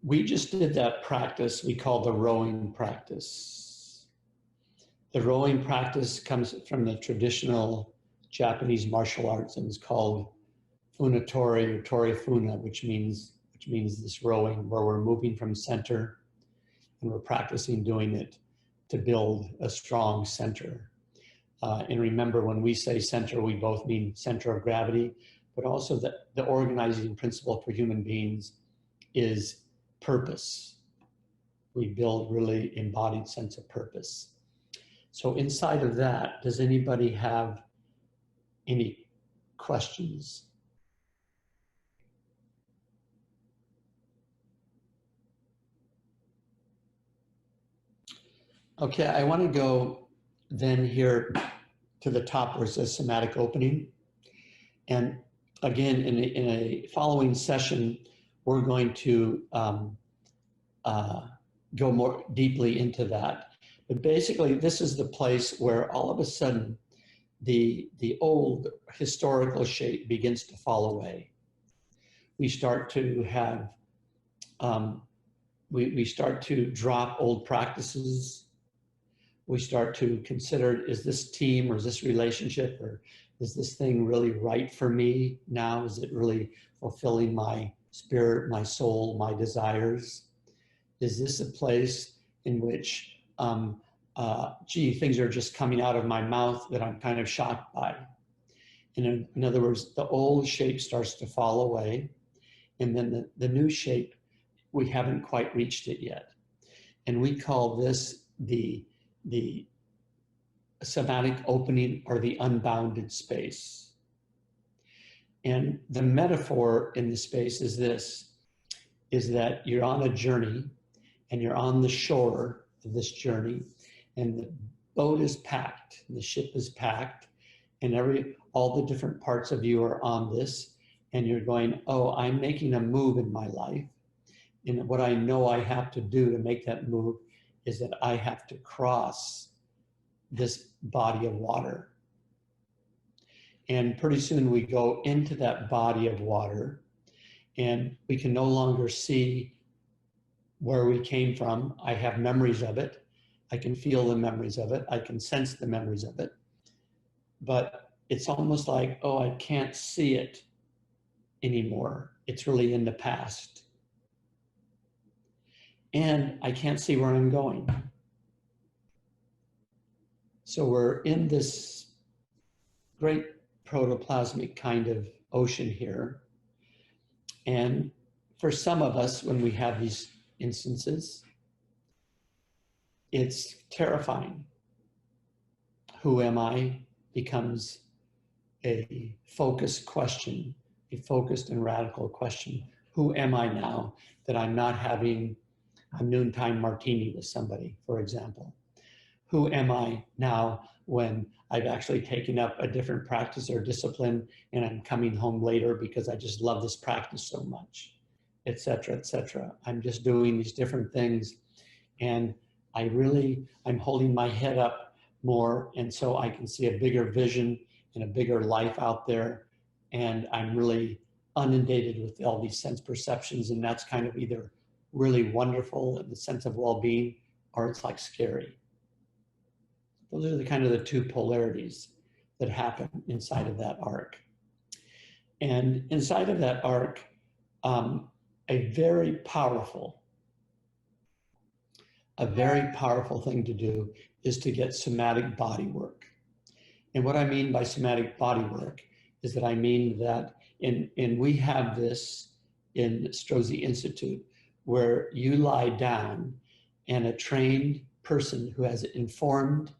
We just did that practice we call the rowing practice. The rowing practice comes from the traditional Japanese martial arts and is called funatori or tori funa, which means this rowing, where we're moving from center and we're practicing doing it to build a strong center. And remember, when we say center, we both mean center of gravity, but also that the organizing principle for human beings is purpose. We build really embodied sense of purpose. So inside of that, does anybody have any questions? Okay, I want to go then here to the top where it says somatic opening. And again, in a following session, we're going to go more deeply into that. But basically, this is the place where all of a sudden, the old historical shape begins to fall away. We start to have, we start to drop old practices. We start to consider, is this team or is this relationship or is this thing really right for me now? Is it really fulfilling my spirit, my soul, my desires? Is this a place in which, things are just coming out of my mouth that I'm kind of shocked by? And in other words, the old shape starts to fall away, and then the new shape, we haven't quite reached it yet. And we call this the somatic opening or the unbounded space. And the metaphor in the space is this, is that you're on a journey and you're on the shore of this journey and the boat is packed, and the ship is packed, and all the different parts of you are on this, and you're going, oh, I'm making a move in my life. And what I know I have to do to make that move is that I have to cross this body of water. And pretty soon we go into that body of water, and we can no longer see where we came from. I have memories of it. I can feel the memories of it. I can sense the memories of it. But it's almost like, oh, I can't see it anymore. It's really in the past. And I can't see where I'm going. So we're in this great protoplasmic kind of ocean here. And for some of us, when we have these instances, it's terrifying. Who am I becomes a focused question, a focused and radical question. Who am I now that I'm not having a noontime martini with somebody, for example? Who am I now when I've actually taken up a different practice or discipline and I'm coming home later because I just love this practice so much, et cetera, et cetera. I'm just doing these different things, and I'm holding my head up more, and so I can see a bigger vision and a bigger life out there, and I'm really inundated with all these sense perceptions, and that's kind of either really wonderful in the sense of well-being, or it's like scary. Those are the kind of the two polarities that happen inside of that arc. And inside of that arc, a very powerful thing to do is to get somatic body work. And what I mean by somatic body work is that I mean that we have this in Strozzi Institute, where you lie down and a trained person who has informed,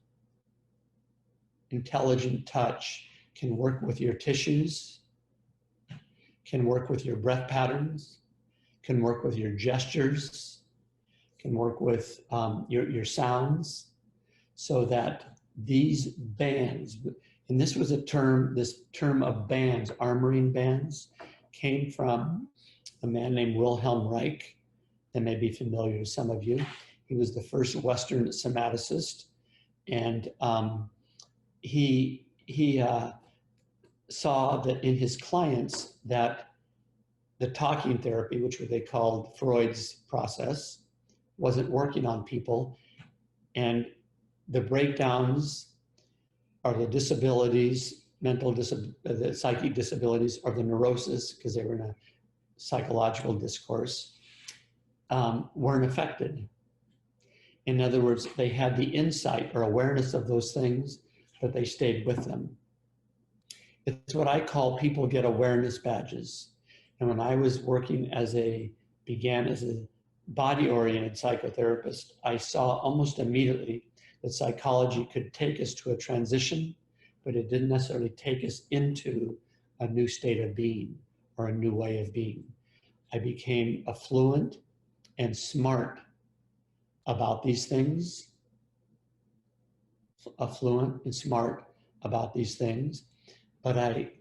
intelligent touch can work with your tissues, can work with your breath patterns, can work with your gestures, can work with your sounds, so that these bands, and this was this term of bands, armoring bands, came from a man named Wilhelm Reich, that may be familiar to some of you. He was the first Western somaticist, and he saw that in his clients that the talking therapy, which they called Freud's process, wasn't working on people, and the breakdowns or the disabilities, the psychic disabilities, or the neurosis, because they were in a psychological discourse, weren't affected. In other words, they had the insight or awareness of those things, but they stayed with them. It's what I call people get awareness badges. And when I was working began as a body-oriented psychotherapist, I saw almost immediately that psychology could take us to a transition, but it didn't necessarily take us into a new state of being or a new way of being. I became affluent and smart about these things, but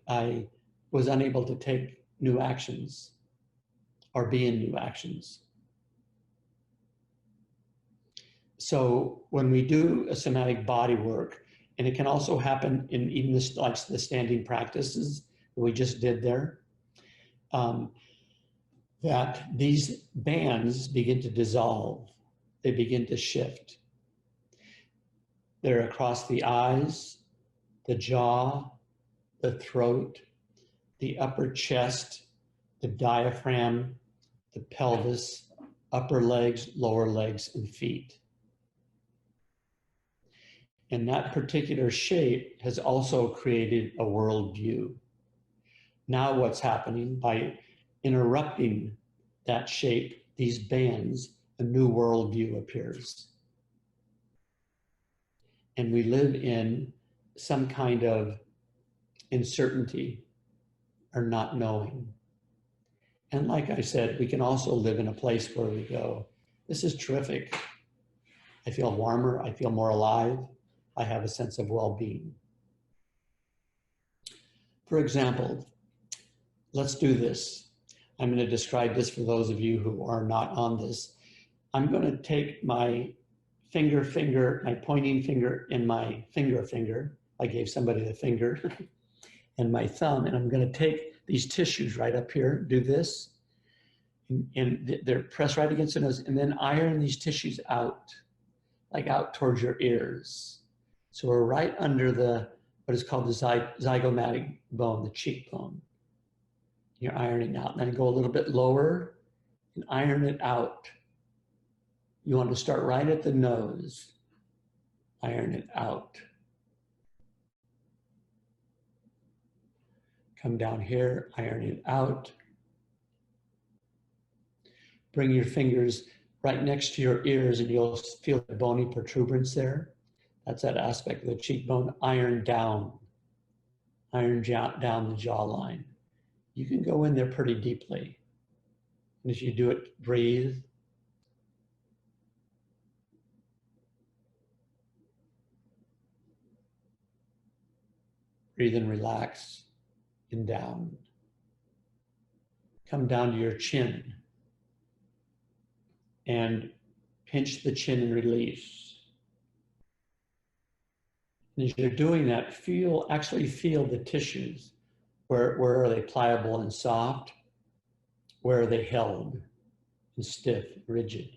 I was unable to take new actions or be in new actions. So when we do a somatic body work, and it can also happen in even like the standing practices that we just did there, that these bands begin to dissolve, they begin to shift. They're across the eyes, the jaw, the throat, the upper chest, the diaphragm, the pelvis, upper legs, lower legs, and feet. And that particular shape has also created a worldview. Now what's happening, by interrupting that shape, these bands, a new worldview appears. And we live in some kind of uncertainty or not knowing. And like I said, we can also live in a place where we go, this is terrific. I feel warmer, I feel more alive, I have a sense of well-being. For example, let's do this. I'm going to describe this for those of you who are not on this. I'm going to take my my pointing finger and my finger. I gave somebody the finger and my thumb, and I'm going to take these tissues right up here, do this, and they're pressed right against the nose, and then iron these tissues out, like out towards your ears. So we're right under what is called the zygomatic bone, the cheekbone. You're ironing out. And then go a little bit lower and iron it out. You want to start right at the nose. Iron it out. Come down here, iron it out. Bring your fingers right next to your ears and you'll feel the bony protuberance there. That's that aspect of the cheekbone. Iron down. Iron down the jawline. You can go in there pretty deeply. And as you do it, breathe. Breathe and relax and down. Come down to your chin and pinch the chin and release. And as you're doing that, actually feel the tissues. Where are they pliable and soft? Where are they held and stiff, rigid?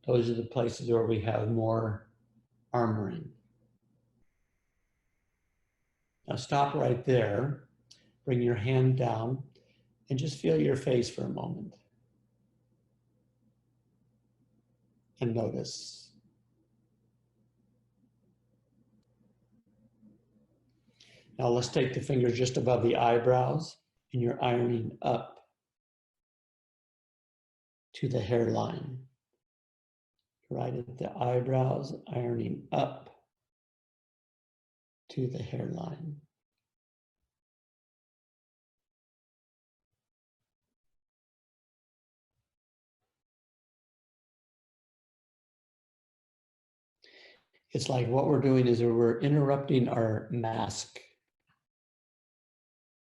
Those are the places where we have more armoring. Now stop right there. Bring your hand down and just feel your face for a moment. And notice. Now let's take the fingers just above the eyebrows and you're ironing up to the hairline. Right at the eyebrows, ironing up to the hairline. It's like what we're doing is we're interrupting our mask,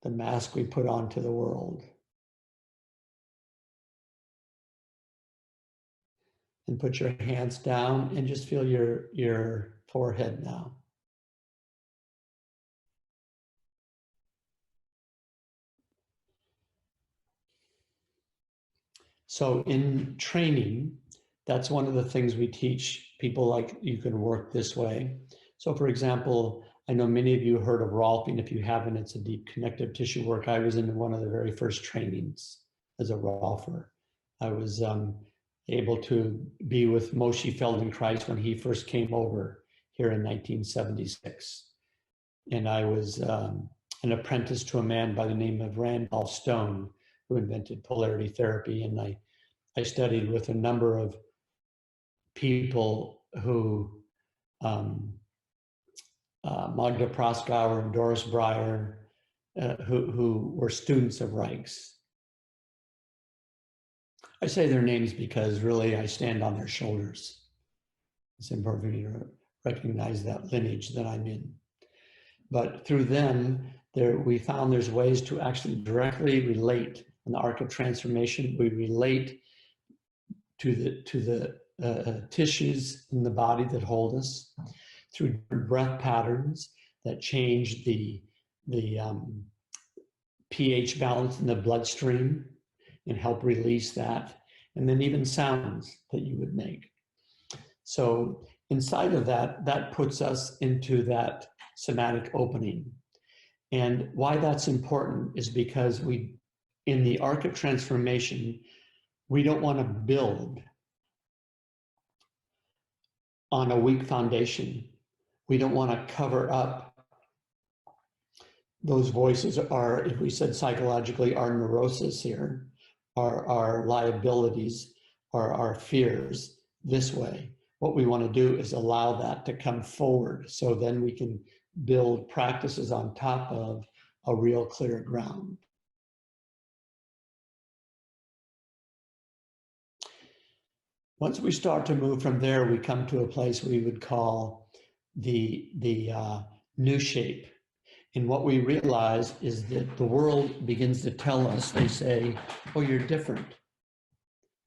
the mask we put onto the world. And put your hands down and just feel your forehead now. So in training, that's one of the things we teach people, like you can work this way. So for example, I know many of you heard of Rolfing. If you haven't, it's a deep connective tissue work. I was in one of the very first trainings as a Rolfer. I was able to be with Moshe Feldenkrais when he first came over here in 1976. And I was an apprentice to a man by the name of Randolph Stone, who invented polarity therapy. And I studied with a number of people who, Magda Proskauer and Doris Breyer, who were students of Reich's. I say their names because really I stand on their shoulders. It's important for me to recognize that lineage that I'm in. But through them, we found there's ways to actually directly relate. In the arc of transformation, we relate to the tissues in the body that hold us through breath patterns that change the pH balance in the bloodstream and help release that, and then even sounds that you would make. So inside of that puts us into that somatic opening. And why that's important is because in the arc of transformation, we don't want to build on a weak foundation. We don't want to cover up. Those voices are, if we said psychologically, our neurosis here, our liabilities, our fears this way. What we want to do is allow that to come forward so then we can build practices on top of a real clear ground. Once we start to move from there, we come to a place we would call the new shape. And what we realize is that the world begins to tell us, they say, oh, you're different.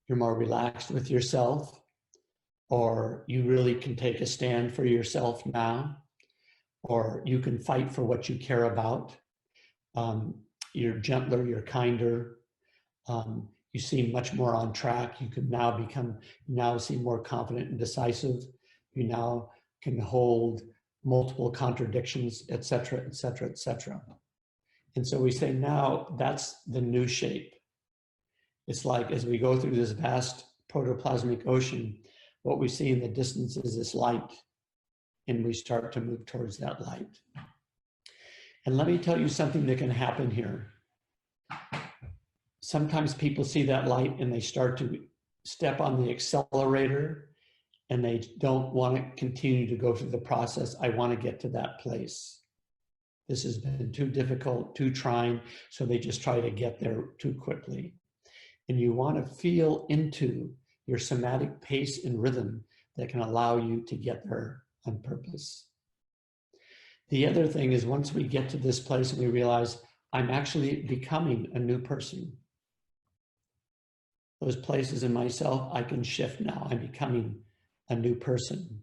You're more relaxed with yourself, or you really can take a stand for yourself now, or you can fight for what you care about. You're gentler, you're kinder. You seem much more on track. You can now seem more confident and decisive. You now can hold multiple contradictions, et cetera, et cetera, et cetera. And so we say now that's the new shape. It's like as we go through this vast protoplasmic ocean, what we see in the distance is this light, and we start to move towards that light. And let me tell you something that can happen here. Sometimes people see that light and they start to step on the accelerator and they don't want to continue to go through the process. I want to get to that place. This has been too difficult, too trying, so they just try to get there too quickly. And you want to feel into your somatic pace and rhythm that can allow you to get there on purpose. The other thing is once we get to this place and we realize I'm actually becoming a new person. Those places in myself, I can shift now. I'm becoming a new person.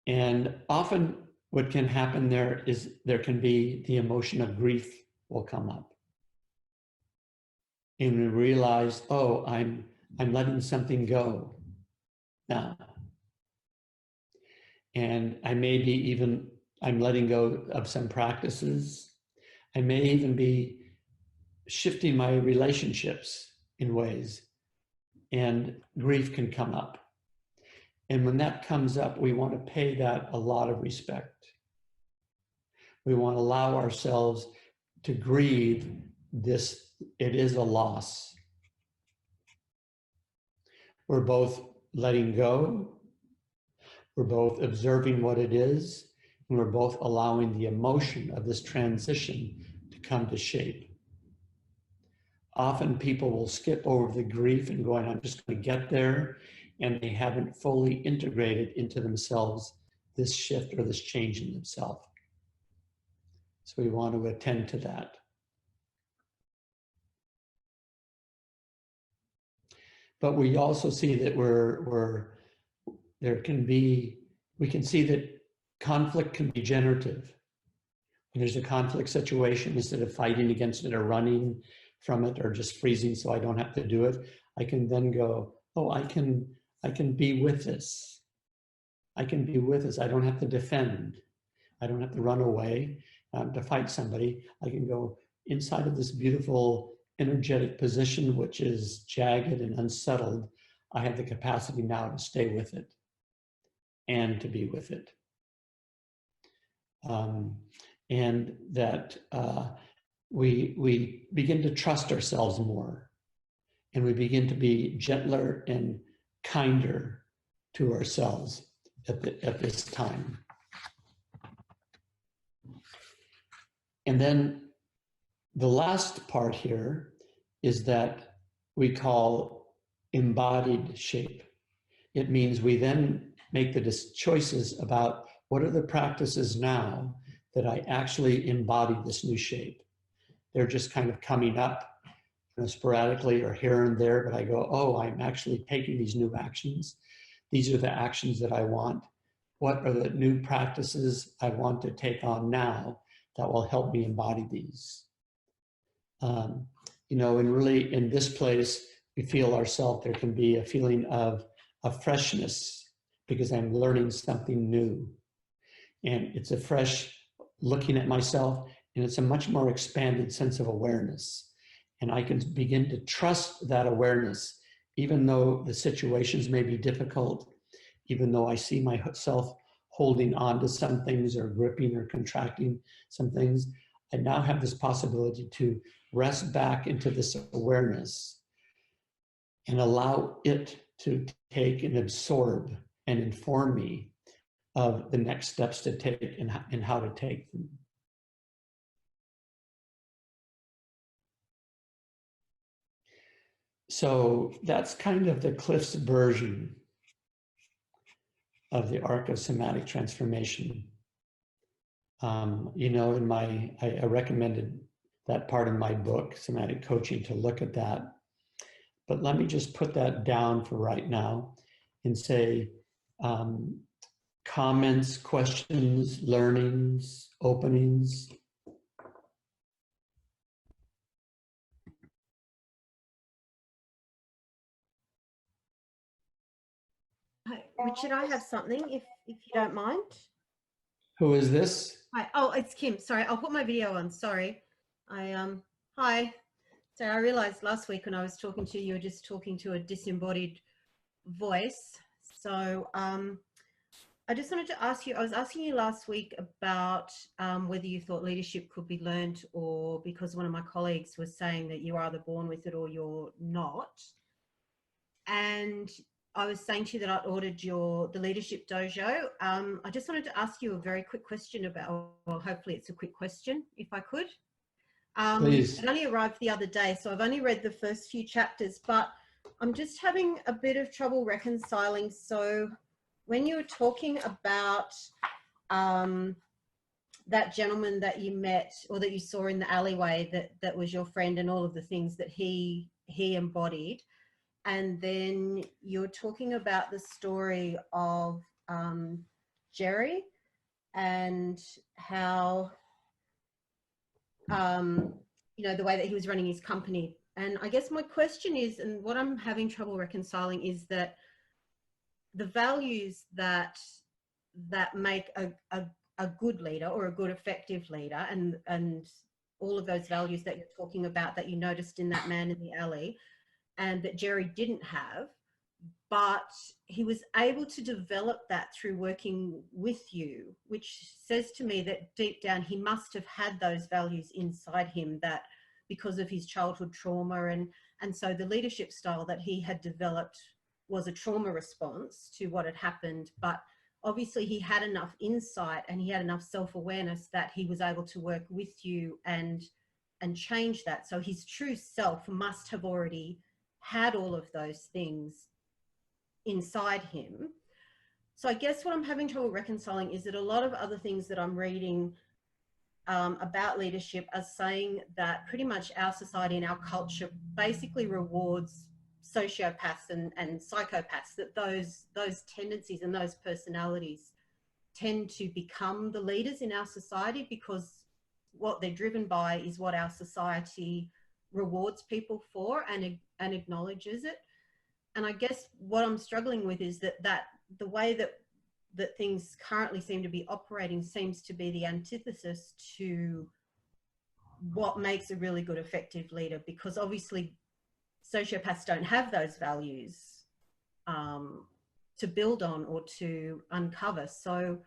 And often what can happen there is there can be the emotion of grief will come up. And we realize, oh, I'm letting something go now. And I'm letting go of some practices. I may even be shifting my relationships in ways, and grief can come up. And when that comes up, we want to pay that a lot of respect. We want to allow ourselves to grieve this. It is a loss. We're both letting go. We're both observing what it is. And we're both allowing the emotion of this transition to come to shape. Often people will skip over the grief and going, I'm just going to get there. And they haven't fully integrated into themselves this shift or this change in themselves. So we want to attend to that. But we also see that we can see that conflict can be generative. When there's a conflict situation, instead of fighting against it or running from it or just freezing so I don't have to do it, I can then go, oh, I can be with this. I can be with this. I don't have to defend. I don't have to run away to fight somebody. I can go inside of this beautiful energetic position, which is jagged and unsettled. I have the capacity now to stay with it and to be with it. And that we begin to trust ourselves more, and we begin to be gentler and kinder to ourselves at this time. And then the last part here is that we call embodied shape. It means we then make the choices about what are the practices now that I actually embody this new shape. They're just kind of coming up, sporadically or here and there, but I go, oh, I'm actually taking these new actions. These are the actions that I want. What are the new practices I want to take on now that will help me embody these? And really in this place, we feel ourselves, there can be a feeling of a freshness because I'm learning something new. And it's a fresh looking at myself, and it's a much more expanded sense of awareness. And I can begin to trust that awareness, even though the situations may be difficult, even though I see myself holding on to some things or gripping or contracting some things. I now have this possibility to rest back into this awareness and allow it to take and absorb and inform me of the next steps to take and how to take them. So that's kind of the Cliff's version of the arc of somatic transformation. You know, in my, I recommended that part of my book, Somatic Coaching, to look at that. But let me just put that down for right now and say, comments, questions, learnings, openings. Hi, Richard, I have something if you don't mind. Who is this? Hi. Oh, it's Kim. Sorry, I'll put my video on. Sorry. Hi. So I realized last week when I was talking to you, you were just talking to a disembodied voice. So I just wanted to ask you, I was asking you last week about whether you thought leadership could be learned, or because one of my colleagues was saying that you're either born with it or you're not. And I was saying to you that I ordered the leadership dojo. I just wanted to ask you a very quick question about, well, hopefully it's a quick question, if I could. Please. It only arrived the other day, so I've only read the first few chapters, but I'm just having a bit of trouble reconciling. So when you were talking about that gentleman that you met or that you saw in the alleyway, that was your friend, and all of the things that he embodied, and then you're talking about the story of Jerry and how, you know, the way that he was running his company. And I guess my question is, and what I'm having trouble reconciling, is that the values that make a good leader or a good effective leader, and all of those values that you're talking about that you noticed in that man in the alley, and that Jerry didn't have, but he was able to develop that through working with you, which says to me that deep down he must have had those values inside him, that because of his childhood trauma, and so the leadership style that he had developed was a trauma response to what had happened. But obviously he had enough insight and he had enough self-awareness that he was able to work with you and change that. So his true self must have already had all of those things inside him. So I guess what I'm having trouble reconciling is that a lot of other things that I'm reading about leadership are saying that pretty much our society and our culture basically rewards sociopaths and psychopaths, that those tendencies and those personalities tend to become the leaders in our society, because what they're driven by is what our society rewards people for and acknowledges it. And I guess what I'm struggling with is that the way that things currently seem to be operating seems to be the antithesis to what makes a really good effective leader, because obviously sociopaths don't have those values to build on or to uncover. So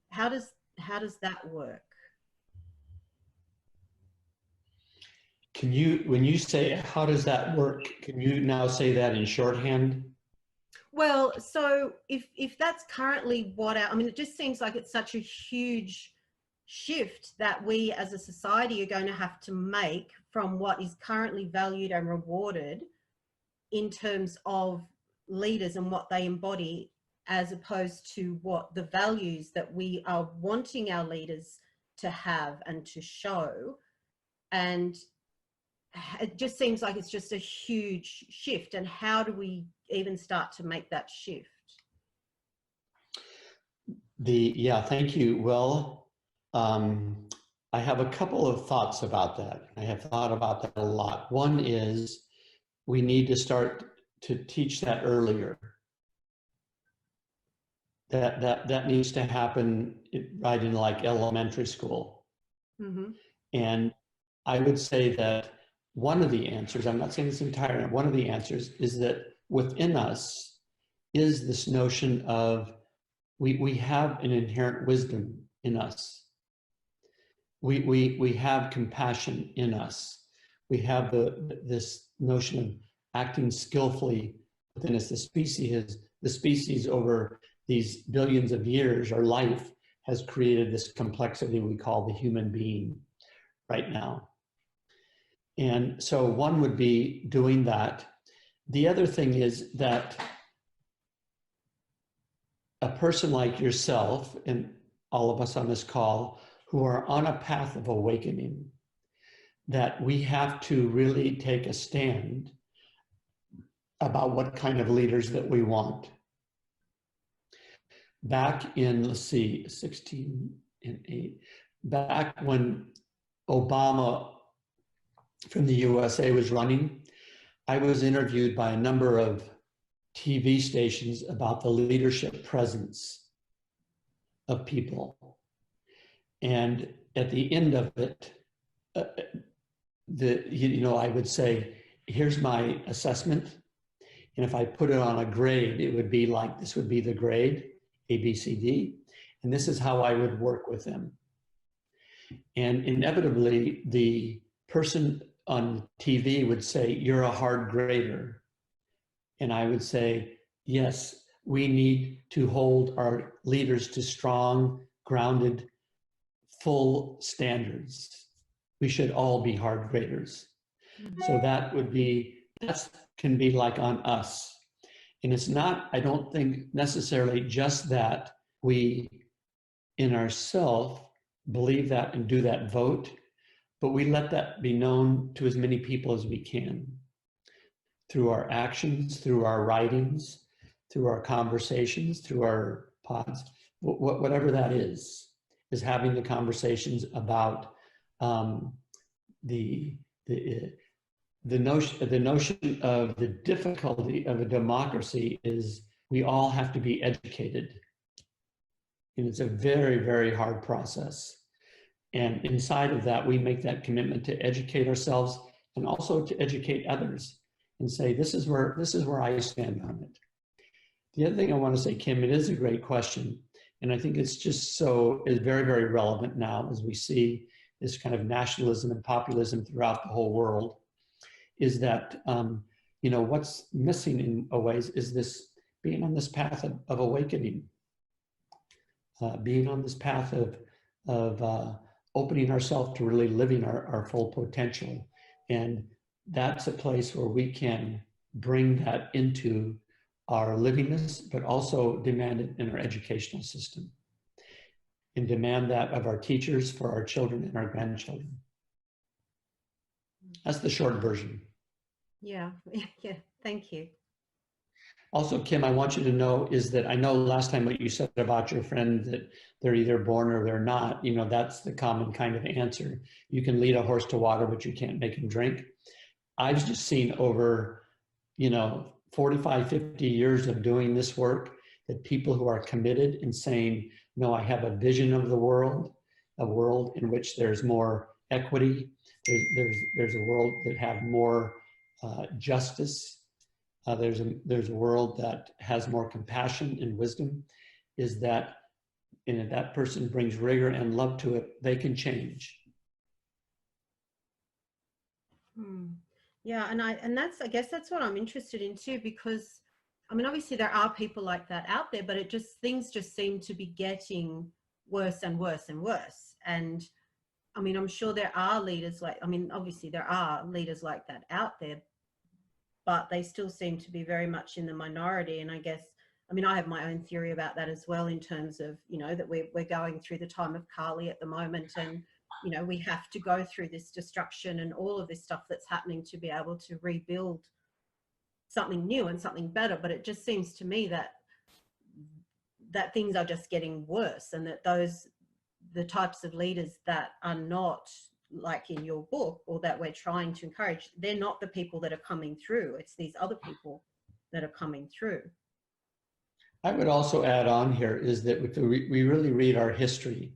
how does that work? Can you, when you say, how does that work? Can you now say that in shorthand? Well, so if that's currently what I mean, it just seems like it's such a huge shift that we as a society are going to have to make from what is currently valued and rewarded in terms of leaders and what they embody, as opposed to what the values that we are wanting our leaders to have and to show. And it just seems like it's just a huge shift. And how do we even start to make that shift? Yeah, thank you. Well, I have a couple of thoughts about that. I have thought about that a lot. One is we need to start to teach that earlier. That needs to happen right in like elementary school. Mm-hmm. And I would say that one of the answers, I'm not saying this entirely, one of the answers is that within us is this notion of we have an inherent wisdom in us. We have compassion in us. We have this notion of acting skillfully within us. The species over these billions of years, or life, has created this complexity we call the human being right now. And so one would be doing that. The other thing is that a person like yourself and all of us on this call who are on a path of awakening, that we have to really take a stand about what kind of leaders that we want. Back in, let's see, 16 and 8, back when Obama from the USA was running, I was interviewed by a number of TV stations about the leadership presence of people. And at the end of it, I would say, here's my assessment. And if I put it on a grade, it would be like, this would be the grade, A, B, C, D. And this is how I would work with them. And inevitably, the person on TV would say, you're a hard grader. And I would say, yes, we need to hold our leaders to strong, grounded, full standards. We should all be hard graders. So that can be like on us. And it's not, I don't think necessarily just that we in ourselves believe that and do that vote, but we let that be known to as many people as we can through our actions, through our writings, through our conversations, through our pods, whatever that is having the conversations about the notion of the difficulty of a democracy is we all have to be educated. And it's a very, very hard process. And inside of that, we make that commitment to educate ourselves and also to educate others and say, this is where I stand on it. The other thing I want to say, Kim, it is a great question. And I think it's just is very, very relevant now as we see this kind of nationalism and populism throughout the whole world, is that, what's missing in a ways is this being on this path of awakening, being on this path of opening ourselves to really living our full potential. And that's a place where we can bring that into our livingness, but also demand it in our educational system and demand that of our teachers for our children and our grandchildren. That's the short version. Yeah, yeah, thank you. Also, Kim, I want you to know is that I know last time what you said about your friend that they're either born or they're not, that's the common kind of answer. You can lead a horse to water, but you can't make him drink. I've just seen over, 45, 50 years of doing this work that people who are committed and saying, no, I have a vision of the world, a world in which there's more equity, there's a world that have more justice, there's a world that has more compassion and wisdom, is that, and if that person brings rigor and love to it, they can change. Yeah, and I guess that's what I'm interested in too, because obviously there are people like that out there, but things just seem to be getting worse and worse and worse. And I'm sure there are leaders obviously there are leaders like that out there, but they still seem to be very much in the minority. And I guess, I have my own theory about that as well, in terms of, that we're going through the time of Kali at the moment, and we have to go through this destruction and all of this stuff that's happening to be able to rebuild something new and something better. But it just seems to me that things are just getting worse, and that the types of leaders that are not like in your book, or that we're trying to encourage, they're not the people that are coming through. It's these other people that are coming through. I would also add on here is that if we really read our history,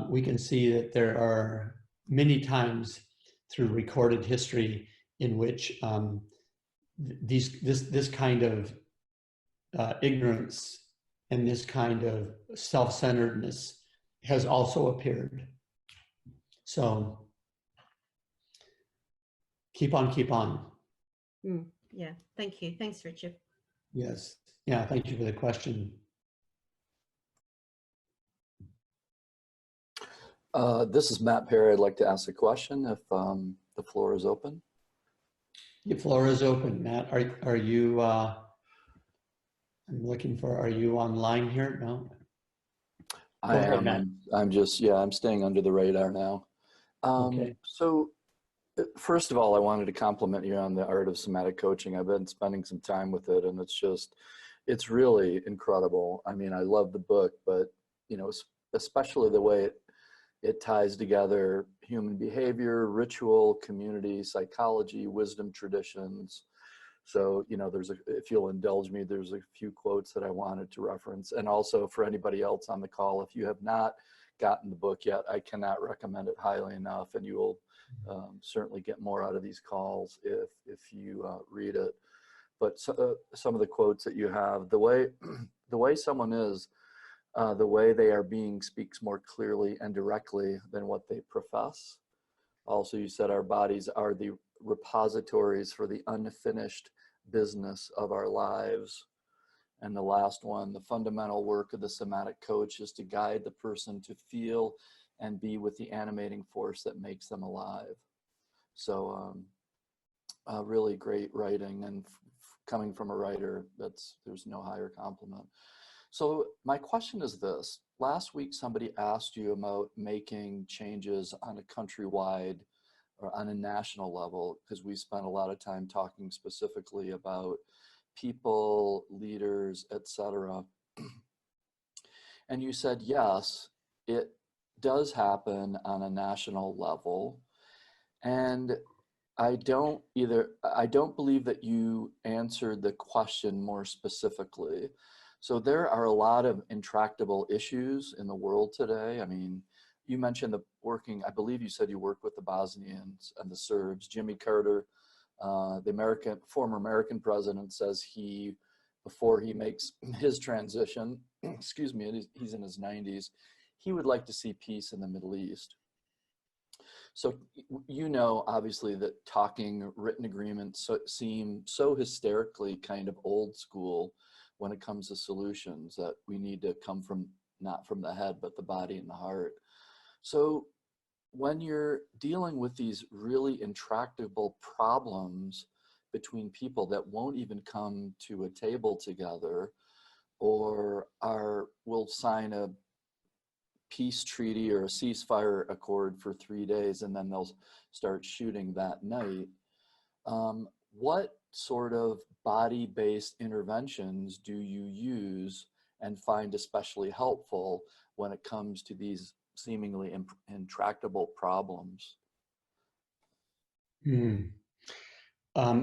we can see that there are many times through recorded history in which this kind of ignorance and this kind of self-centeredness has also appeared. So keep on. Yeah, thank you. Thanks, Richard. Yes. Yeah, thank you for the question. This is Matt Perry. I'd like to ask a question if the floor is open. The floor is open, Matt. Are you, I'm looking for, are you online here? No? I Go ahead, am. Matt. I'm just, yeah, I'm staying under the radar now. Okay. So first of all, I wanted to compliment you on the art of somatic coaching. I've been spending some time with it, and it's really incredible. I mean, I love the book, but you know, especially the way it ties together human behavior, ritual, community, psychology, wisdom traditions. So, you know, if you'll indulge me, there's a few quotes that I wanted to reference. And also for anybody else on the call, if you have not gotten the book yet, I cannot recommend it highly enough, and you will certainly get more out of these calls if you read it. But some of the quotes that you have, the way someone is, the way they are being speaks more clearly and directly than what they profess. Also, you said our bodies are the repositories for the unfinished business of our lives. And the last one, the fundamental work of the somatic coach is to guide the person to feel and be with the animating force that makes them alive. So really great writing, and coming from a writer, there's no higher compliment. So my question is this: last week somebody asked you about making changes on a countrywide or on a national level, because we spent a lot of time talking specifically about people, leaders, etc. And you said, yes, it does happen on a national level. And I don't believe that you answered the question more specifically. So there are a lot of intractable issues in the world today. I mean, you mentioned I believe you said you work with the Bosnians and the Serbs. Jimmy Carter, the former American president, says before he makes his transition, excuse me, he's in his 90s, he would like to see peace in the Middle East. So, you know, obviously that talking written agreements seem so hysterically kind of old school when it comes to solutions, that we need to come from, not from the head, but the body and the heart. So when you're dealing with these really intractable problems between people that won't even come to a table together, or will sign a peace treaty or a ceasefire accord for 3 days and then they'll start shooting that night, what sort of body-based interventions do you use and find especially helpful when it comes to these seemingly intractable problems?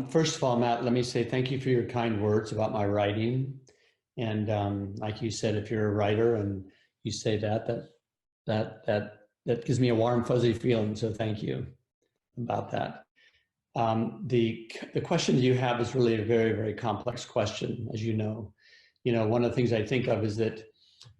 First of all, Matt, let me say thank you for your kind words about my writing. And like you said, if you're a writer and you say that gives me a warm, fuzzy feeling. So thank you about that. The question that you have is really a very, very complex question, as you know. You know, one of the things I think of is that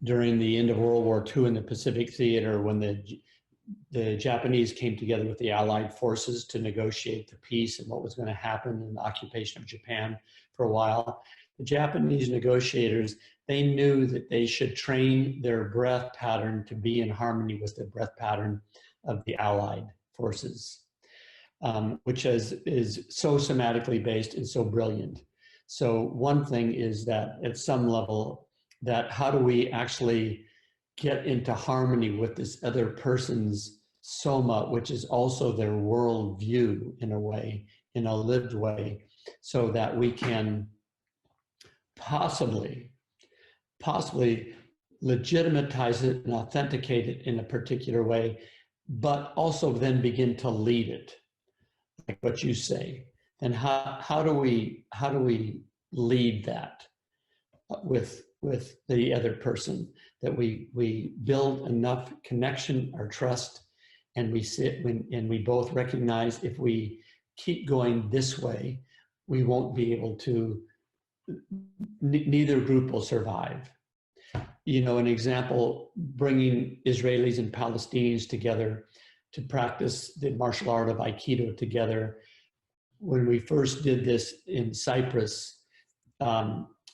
during the end of World War II in the Pacific Theater, when the Japanese came together with the Allied forces to negotiate the peace and what was going to happen in the occupation of Japan for a while, the Japanese negotiators, they knew that they should train their breath pattern to be in harmony with the breath pattern of the Allied forces, which is so somatically based and so brilliant. So one thing is that at some level, that how do we actually get into harmony with this other person's soma, which is also their worldview in a way, in a lived way, so that we can possibly legitimatize it and authenticate it in a particular way, but also then begin to lead it, like what you say. And how do we lead that with the other person, that we build enough connection or trust, and we both recognize if we keep going this way, we won't be able to, neither group will survive. You know, an example, bringing Israelis and Palestinians together to practice the martial art of Aikido together. When we first did this in Cyprus,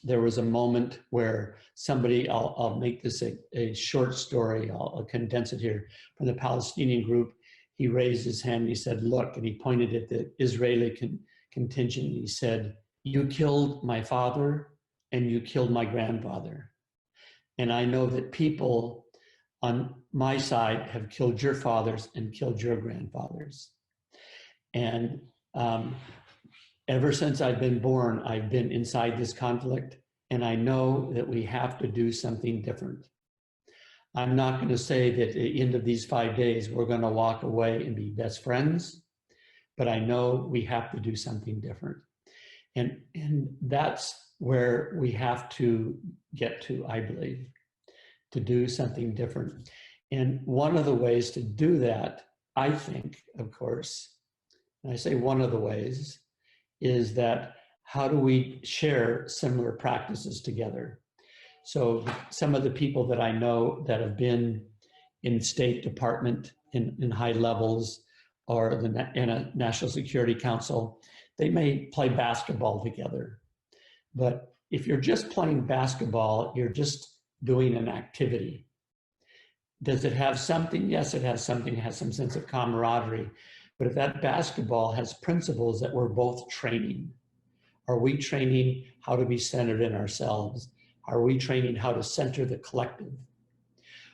there was a moment where somebody, I'll make this a short story, I'll condense it here, from the Palestinian group. He raised his hand and he said, look, and he pointed at the Israeli contingent. He said, you killed my father and you killed my grandfather. And I know that people on my side have killed your fathers and killed your grandfathers. And ever since I've been born, I've been inside this conflict, and I know that we have to do something different. I'm not going to say that at the end of these 5 days, we're going to walk away and be best friends, but I know we have to do something different. And that's where we have to get to, I believe, to do something different. And one of the ways to do that, I think, of course, and I say one of the ways, is that how do we share similar practices together? So some of the people that I know that have been in State Department in high levels or in a National Security Council, they may play basketball together. But if you're just playing basketball, you're just doing an activity. Does it have something? Yes, it has something. It has some sense of camaraderie. But if that basketball has principles that we're both training, are we training how to be centered in ourselves? Are we training how to center the collective?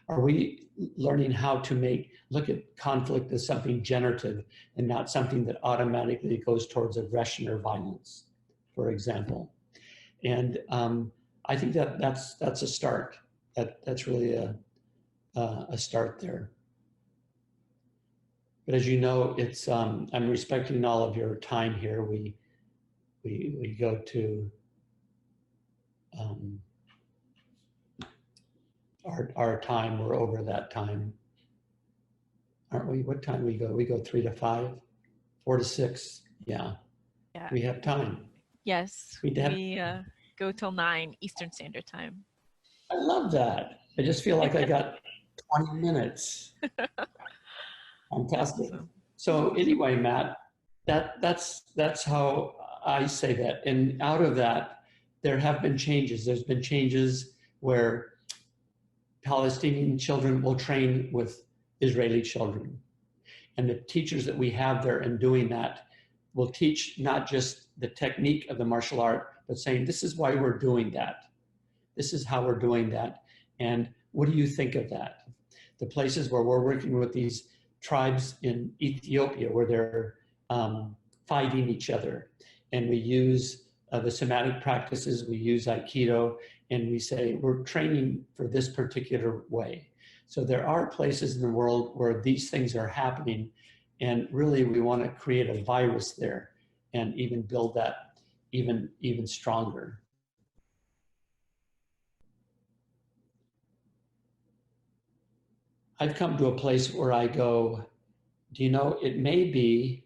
Are we learning how to look at conflict as something generative and not something that automatically goes towards aggression or violence, for example? And I think that's a start. That's really a start there. But as you know, it's I'm respecting all of your time here. We go to our time. We're over that time, aren't we? What time we go? We go 3 to 5, 4 to 6. Yeah, Yeah. we have time. Yes, we go till 9 Eastern Standard Time. I love that. I just feel like I got 20 minutes. Fantastic. Awesome. So anyway, Matt, that's how I say that. And out of that, there have been changes. There's been changes where Palestinian children will train with Israeli children. And the teachers that we have there in doing that will teach not just the technique of the martial art, but saying, this is why we're doing that. This is how we're doing that. And what do you think of that? The places where we're working with these tribes in Ethiopia where they're fighting each other. And we use the somatic practices, we use Aikido, and we say we're training for this particular way. So there are places in the world where these things are happening, and really we want to create a virus there and even build that even stronger. I've come to a place where I go, do you know, it may be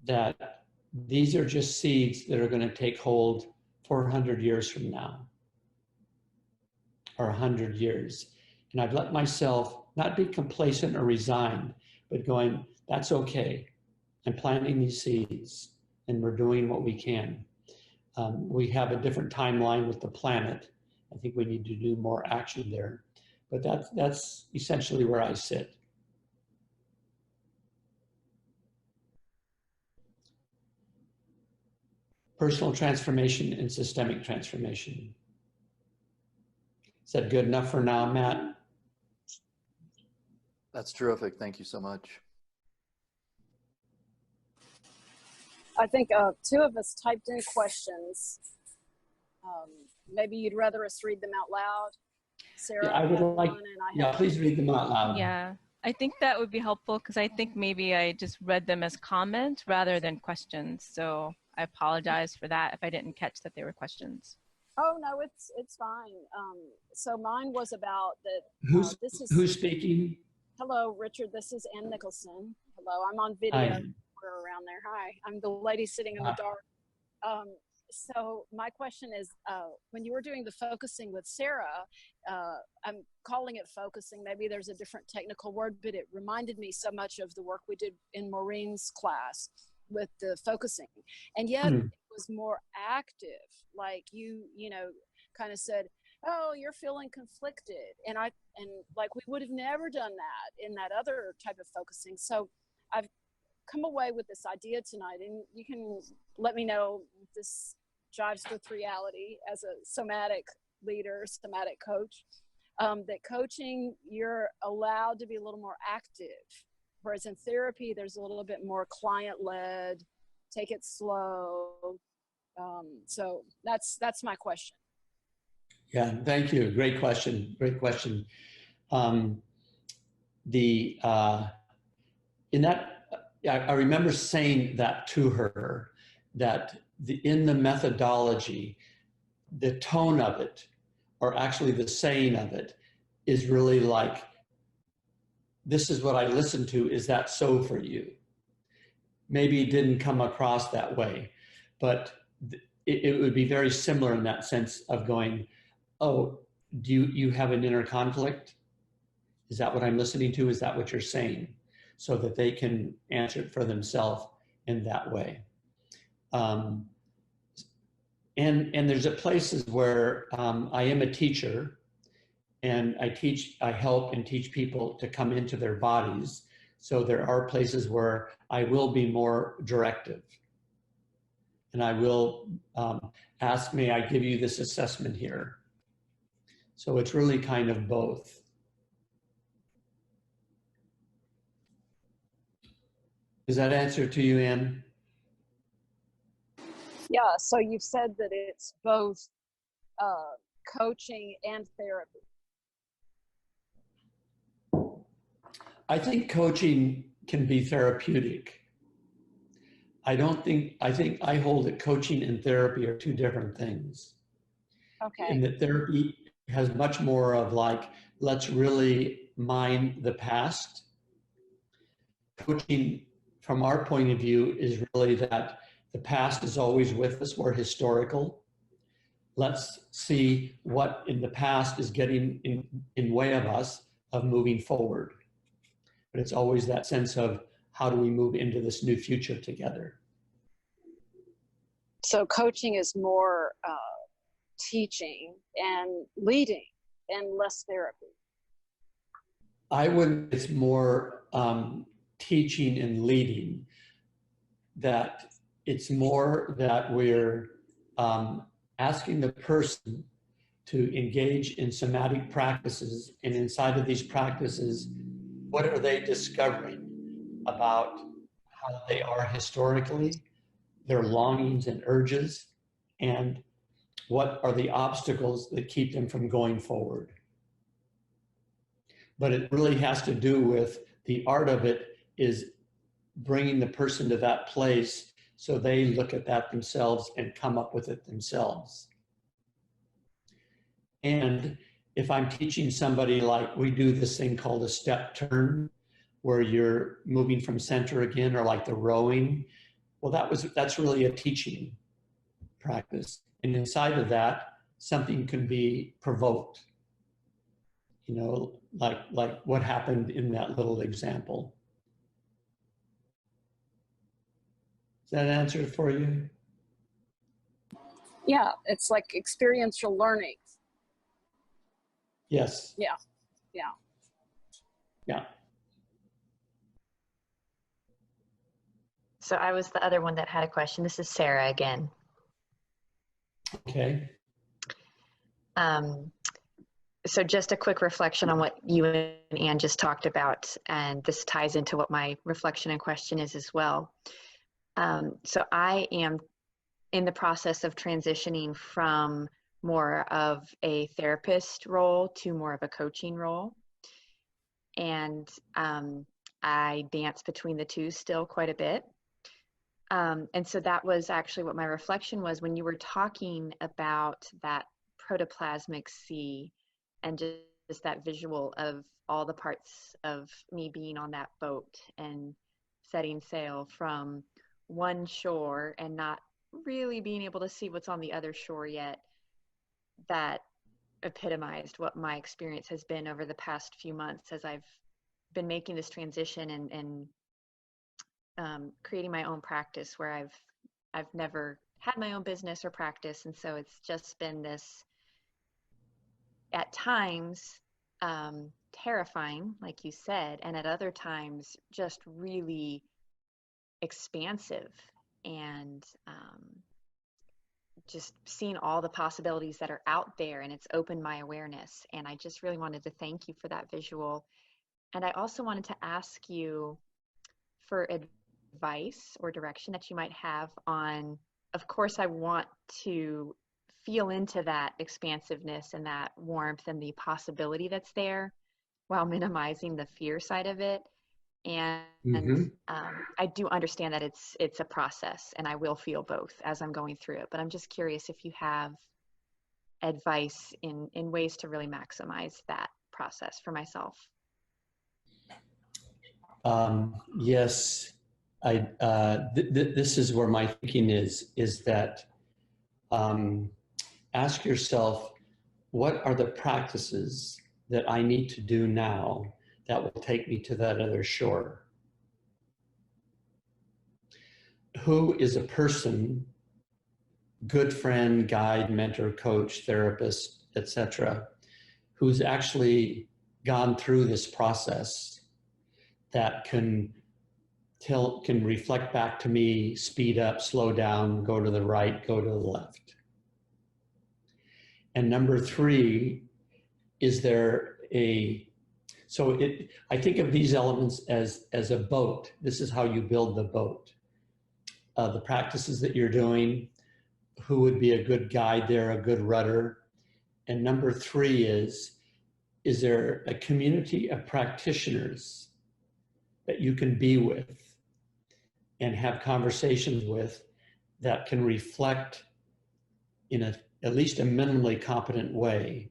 that these are just seeds that are going to take hold 400 years from now, or 100 years. And I've let myself not be complacent or resigned, but going, that's okay. I'm planting these seeds and we're doing what we can. We have a different timeline with the planet. I think we need to do more action there. But that's essentially where I sit. Personal transformation and systemic transformation. Is that good enough for now, Matt? That's terrific. Thank you so much. I think 2 of us typed in questions. Maybe you'd rather us read them out loud. Sarah, yeah, I would like. Yeah, please read them out loud. Yeah, I think that would be helpful because I think maybe I just read them as comments rather than questions. So I apologize for that if I didn't catch that they were questions. Oh no, it's fine. So mine was about that. Who's speaking? Hello, Richard. This is Ann Nicholson. Hello, I'm on video. Hi. We're around there. Hi, I'm the lady sitting in the dark. So my question is, when you were doing the focusing with Sarah, I'm calling it focusing. Maybe there's a different technical word, but it reminded me so much of the work we did in Maureen's class with the focusing. And yet it was more active. Like you know, kind of said, oh, you're feeling conflicted. And like we would have never done that in that other type of focusing. So I've come away with this idea tonight, and you can let me know if this jives with reality as a somatic leader, somatic coach. that coaching, you're allowed to be a little more active. Whereas in therapy, there's a little bit more client-led, take it slow. So that's my question. Yeah, thank you. Great question. Great question. In that, I remember saying that to her, that in the methodology, the tone of it, or actually the saying of it, is really like, this is what I listened to. Is that so for you? Maybe it didn't come across that way, but it would be very similar in that sense of going, oh, do you have an inner conflict? Is that what I'm listening to? Is that what you're saying? So that they can answer it for themselves in that way. And there's places where I am a teacher, and I help and teach people to come into their bodies. So there are places where I will be more directive. And I will ask, may I give you this assessment here? So it's really kind of both. Does that answer to you, Ann? Yeah, so you've said that it's both coaching and therapy. I think coaching can be therapeutic. I think I hold that coaching and therapy are two different things. Okay. And that therapy has much more of like, let's really mine the past. Coaching, from our point of view, is really that the past is always with us. We're historical. Let's see what in the past is getting in way of us of moving forward. But it's always that sense of, how do we move into this new future together? So coaching is more teaching and leading and less therapy. I would, it's more teaching and leading, that it's more that we're asking the person to engage in somatic practices, and inside of these practices, what are they discovering about how they are historically, their longings and urges, and what are the obstacles that keep them from going forward. But it really has to do with, the art of it is bringing the person to that place so they look at that themselves and come up with it themselves. And if I'm teaching somebody, like we do this thing called a step turn, where you're moving from center again, or like the rowing, well, that's really a teaching practice. And inside of that, something can be provoked, you know, like what happened in that little example. Does that answer it for you? Yeah, it's like experiential learning. Yes. Yeah, yeah. Yeah. So I was the other one that had a question. This is Sarah again. Okay. So just a quick reflection on what you and Ann just talked about, and this ties into what my reflection and question is as well. So I am in the process of transitioning from more of a therapist role to more of a coaching role. And I dance between the two still quite a bit. And so that was actually what my reflection was when you were talking about that protoplasmic sea, and just that visual of all the parts of me being on that boat and setting sail from one shore and not really being able to see what's on the other shore yet. That epitomized what my experience has been over the past few months as I've been making this transition and creating my own practice, where I've never had my own business or practice. And so it's just been this, at times, terrifying, like you said, and at other times just really expansive and just seen all the possibilities that are out there, and it's opened my awareness. And I just really wanted to thank you for that visual. And I also wanted to ask you for advice or direction that you might have on, of course, I want to feel into that expansiveness and that warmth and the possibility that's there while minimizing the fear side of it. And I do understand that it's a process, and I will feel both as I'm going through it. But I'm just curious if you have advice in ways to really maximize that process for myself. Yes, this is where my thinking is that ask yourself, what are the practices that I need to do now that will take me to that other shore? Who is a person, good friend, guide, mentor, coach, therapist, etc., who's actually gone through this process that can reflect back to me, speed up, slow down, go to the right, go to the left? And number 3, is there I think of these elements as a boat. This is how you build the boat. The practices that you're doing, who would be a good guide there, a good rudder. And number 3 is there a community of practitioners that you can be with and have conversations with that can reflect in at least a minimally competent way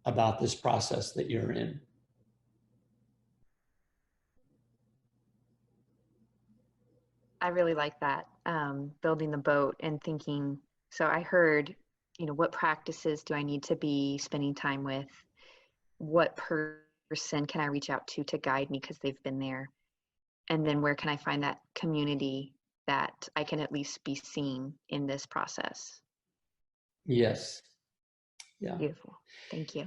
about this process that you're in? I really like that, building the boat and thinking. So I heard, what practices do I need to be spending time with? What person can I reach out to guide me because they've been there? And then where can I find that community that I can at least be seen in this process? Yes. Yeah. Beautiful. Thank you.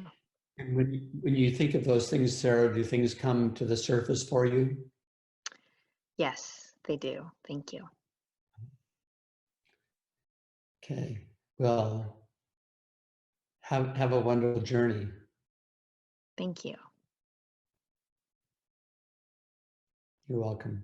And when you think of those things, Sarah, do things come to the surface for you? Yes, they do. Thank you. Okay. Well, have a wonderful journey. Thank you. You're welcome.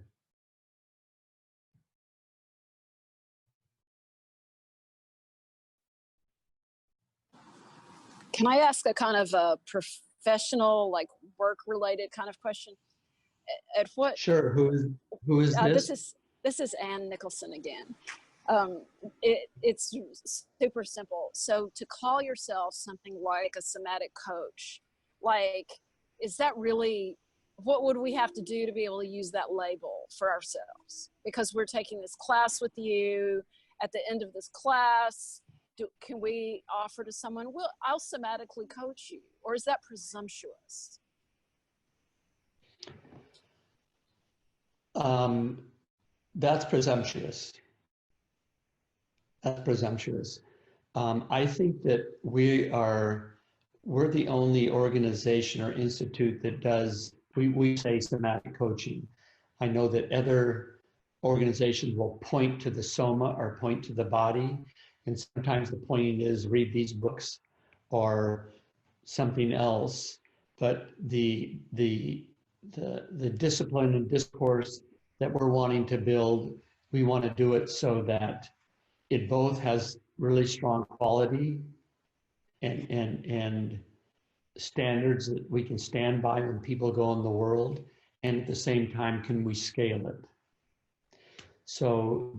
Can I ask a kind of a professional, like work-related kind of question? At what? Sure. Who is this? This is Ann Nicholson again. It's super simple. So to call yourself something like a somatic coach, like, is that really, what would we have to do to be able to use that label for ourselves? Because we're taking this class with you. At the end of this class, can we offer to someone, well, I'll somatically coach you? Or is that presumptuous? That's presumptuous. That's presumptuous. I think that we're the only organization or institute that does, we say somatic coaching. I know that other organizations will point to the soma or point to the body. And sometimes the pointing is read these books or something else. But the discipline and discourse that we're wanting to build, we want to do it so that it both has really strong quality and standards that we can stand by when people go in the world, and at the same time, can we scale it? So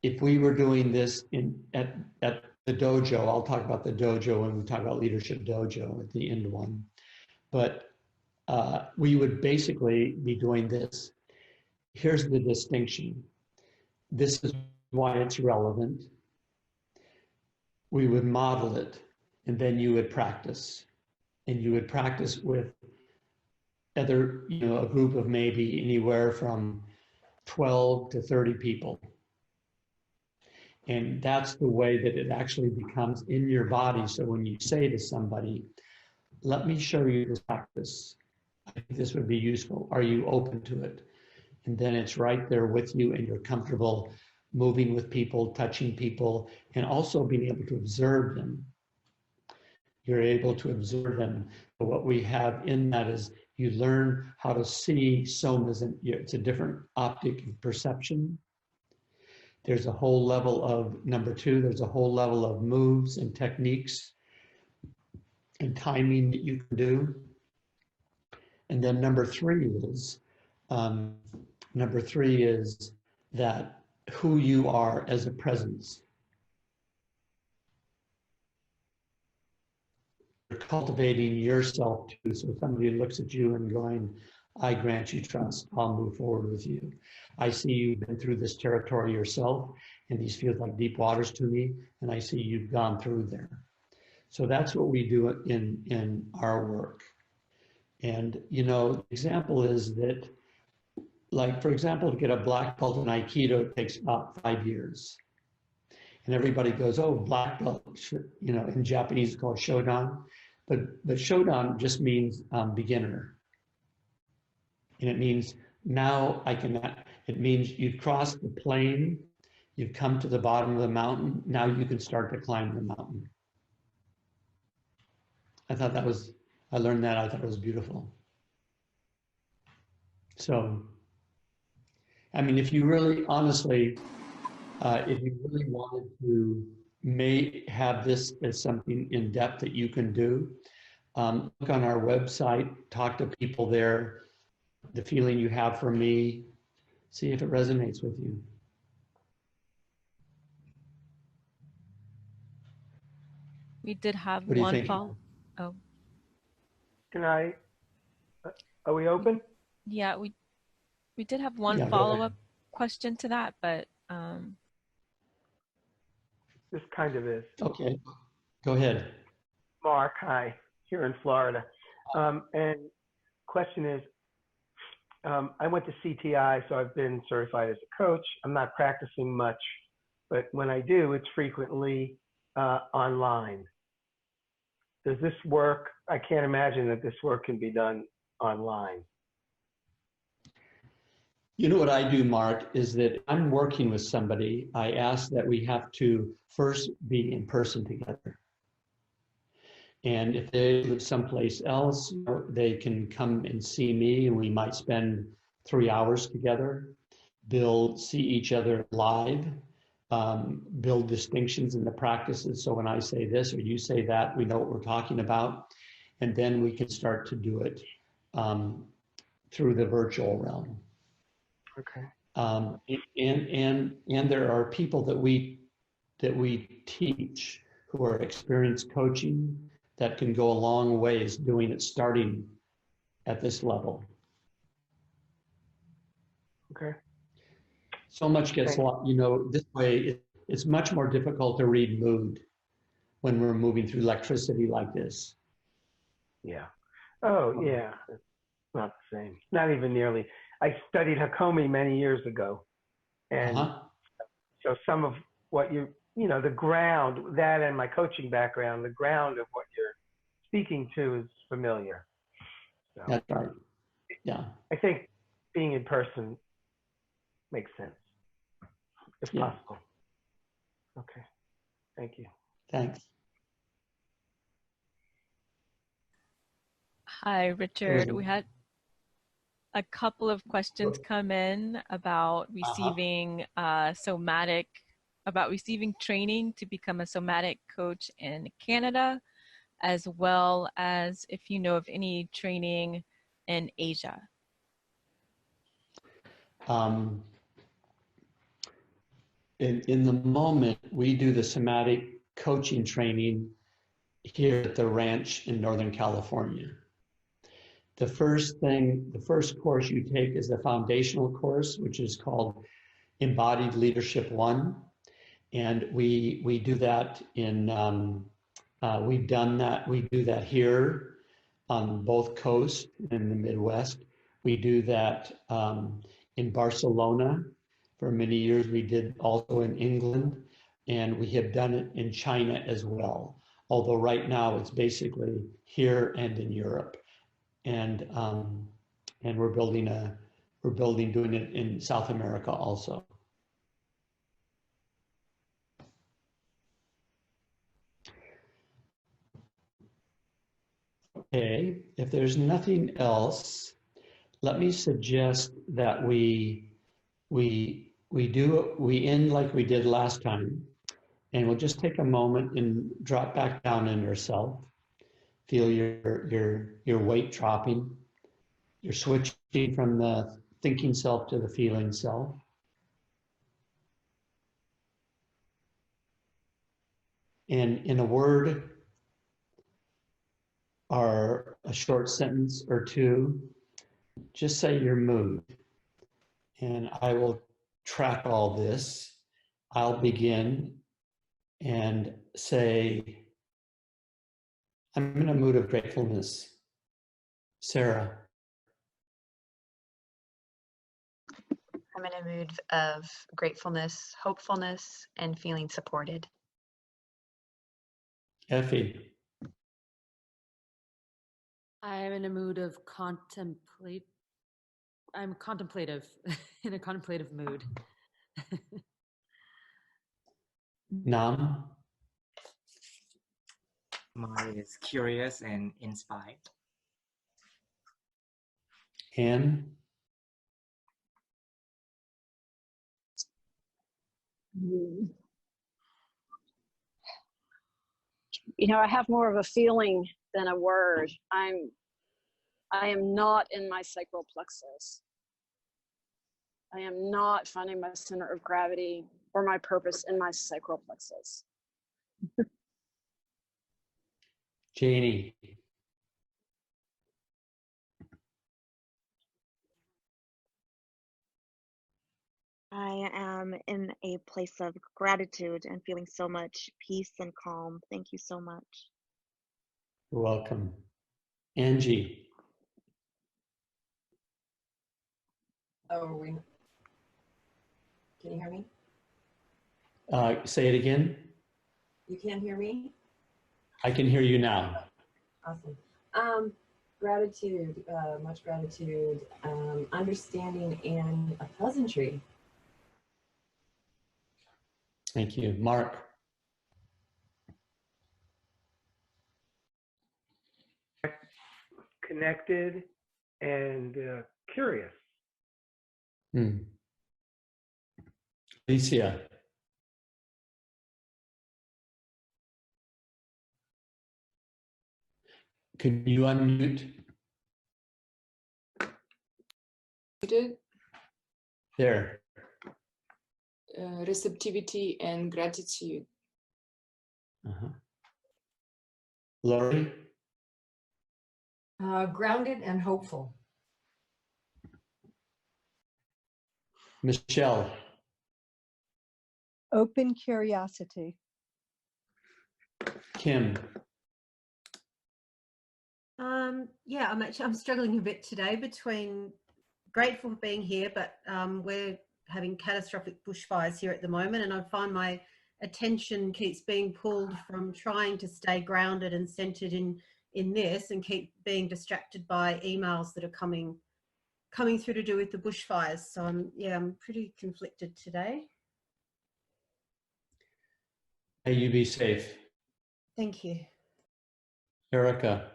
if we were doing this at the dojo, I'll talk about the dojo when we talk about Leadership Dojo at the end one, but we would basically be doing this. Here's the distinction. This is why it's relevant. We would model it, and then you would practice. And you would practice with other, a group of maybe anywhere from 12 to 30 people. And that's the way that it actually becomes in your body. So when you say to somebody, let me show you this practice, I think this would be useful. Are you open to it? And then it's right there with you and you're comfortable moving with people, touching people, and also being able to observe them. You're able to observe them. But what we have in that is you learn how to see somas, and it's a different optic of perception. There's a whole level of, number two, there's a whole level of moves and techniques and timing that you can do. And then number three is that who you are as a presence. You're cultivating yourself too. So somebody looks at you and going, I grant you trust, I'll move forward with you. I see you've been through this territory yourself, and these feel like deep waters to me, and I see you've gone through there. So that's what we do in our work. And, you know, the example is that, like, for example, to get a black belt in Aikido takes about 5 years. And everybody goes, oh, black belt, you know, in Japanese it's called Shodan. But Shodan just means beginner. And it means now it means you've crossed the plain, you've come to the bottom of the mountain, now you can start to climb the mountain. I learned that, I thought it was beautiful. So, I mean, if you really, honestly, if you really wanted to have this as something in depth that you can do, look on our website, talk to people there, the feeling you have for me, see if it resonates with you. We did have What do you one think? follow. Oh, Can I, are we open? yeah, we did have one Yeah, go follow-up question to that, but This kind of is. Okay, go ahead. Mark, hi, here in Florida. And question is, I went to CTI, so I've been certified as a coach. I'm not practicing much, but when I do, it's frequently online. Does this work? I can't imagine that this work can be done online. You know what I do, Mark, is that I'm working with somebody. I ask that we have to first be in person together. And if they live someplace else, they can come and see me, and we might spend 3 hours together, see each other live, build distinctions in the practices. So when I say this or you say that, we know what we're talking about. And then we can start to do it through the virtual realm. Okay. And there are people that we teach who are experienced coaching that can go a long ways doing it, starting at this level. Okay. So much gets lost, you know, this way it's much more difficult to read mood when we're moving through electricity like this. Yeah. Oh, yeah. It's not the same. Not even nearly. I studied Hakomi many years ago. And so some of what you know, the ground, that and my coaching background, the ground of what you're speaking to is familiar. So That's right. Yeah. I think being in person makes sense, if possible. Okay. Thank you. Thanks. hi, Richard. We had a couple of questions come in about receiving receiving training to become a somatic coach in Canada, as well as if you know of any training in Asia. In the moment, we do the somatic coaching training here at the ranch in Northern California. The first course you take is the foundational course, which is called Embodied Leadership 1. And we do that we do that here on both coasts in the Midwest. We do that in Barcelona. For many years, we did also in England, and we have done it in China as well. Although right now it's basically here and in Europe. And we're doing it in South America also. Okay, if there's nothing else, let me suggest that we end like we did last time, and we'll just take a moment and drop back down in yourself. Feel your weight dropping. You're switching from the thinking self to the feeling self. And in a word or a short sentence or two, just say your mood. And I will track all this. I'll begin and say, I'm in a mood of gratefulness. Sarah. I'm in a mood of gratefulness, hopefulness, and feeling supported. Effie. I'm in a mood of I'm contemplative, in a contemplative mood. Nam. Mine is curious and inspired. Anne. You know, I have more of a feeling than a word. I am not in my sacral plexus. I am not finding my center of gravity or my purpose in my sacral plexus. Janie. I am in a place of gratitude and feeling so much peace and calm. Thank you so much. You're welcome. Angie. Oh, can you hear me? Say it again. You can't hear me? I can hear you now. Awesome. Gratitude, much gratitude, understanding, and a pleasantry. Thank you. Mark. Connected and curious. Alicia. Could you unmute? There. Receptivity and gratitude. Lori. Grounded and hopeful. Michelle. Open curiosity. Kim. Yeah, I'm struggling a bit today between grateful for being here, but we're having catastrophic bushfires here at the moment, and I find my attention keeps being pulled from trying to stay grounded and centered in this, and keep being distracted by emails that are coming through to do with the bushfires. So I'm pretty conflicted today. May you be safe. Thank you. Erica.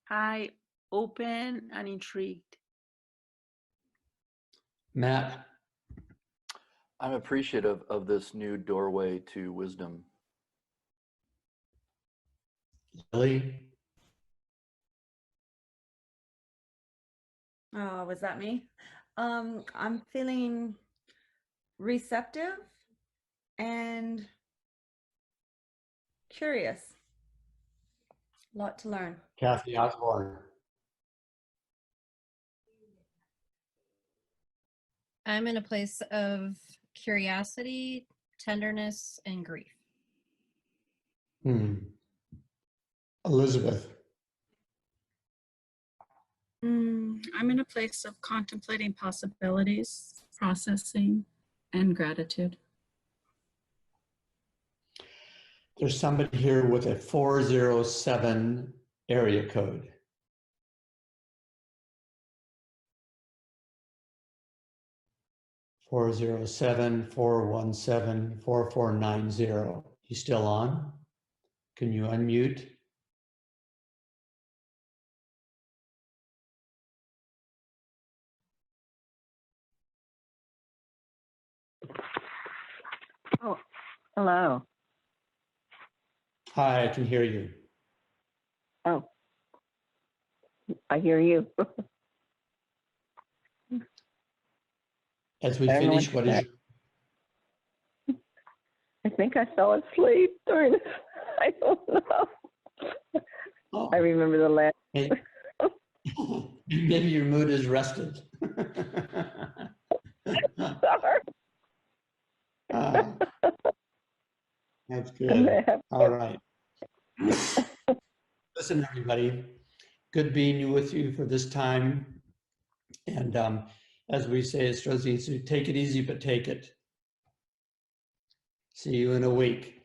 Hi, open and intrigued. Matt. I'm appreciative of this new doorway to wisdom. Lily. Oh, was that me? I'm feeling receptive and curious. A lot to learn. Kathy Osborne. I'm in a place of curiosity, tenderness, and grief. Elizabeth. I'm in a place of contemplating possibilities, processing, and gratitude. There's somebody here with a 407 area code. Four zero seven 417 4490. You still on? Can you unmute? Oh, hello. Hi, I can hear you. Oh, I hear you. As we I don't know finish, what what to is say. I think I fell asleep during this. I don't know. Oh. I remember the last. Maybe your mood is rested. Sorry. That's good. All right. Listen, everybody, good being with you for this time. And as we say at strozzi3, take it easy, but take it. See you in a week.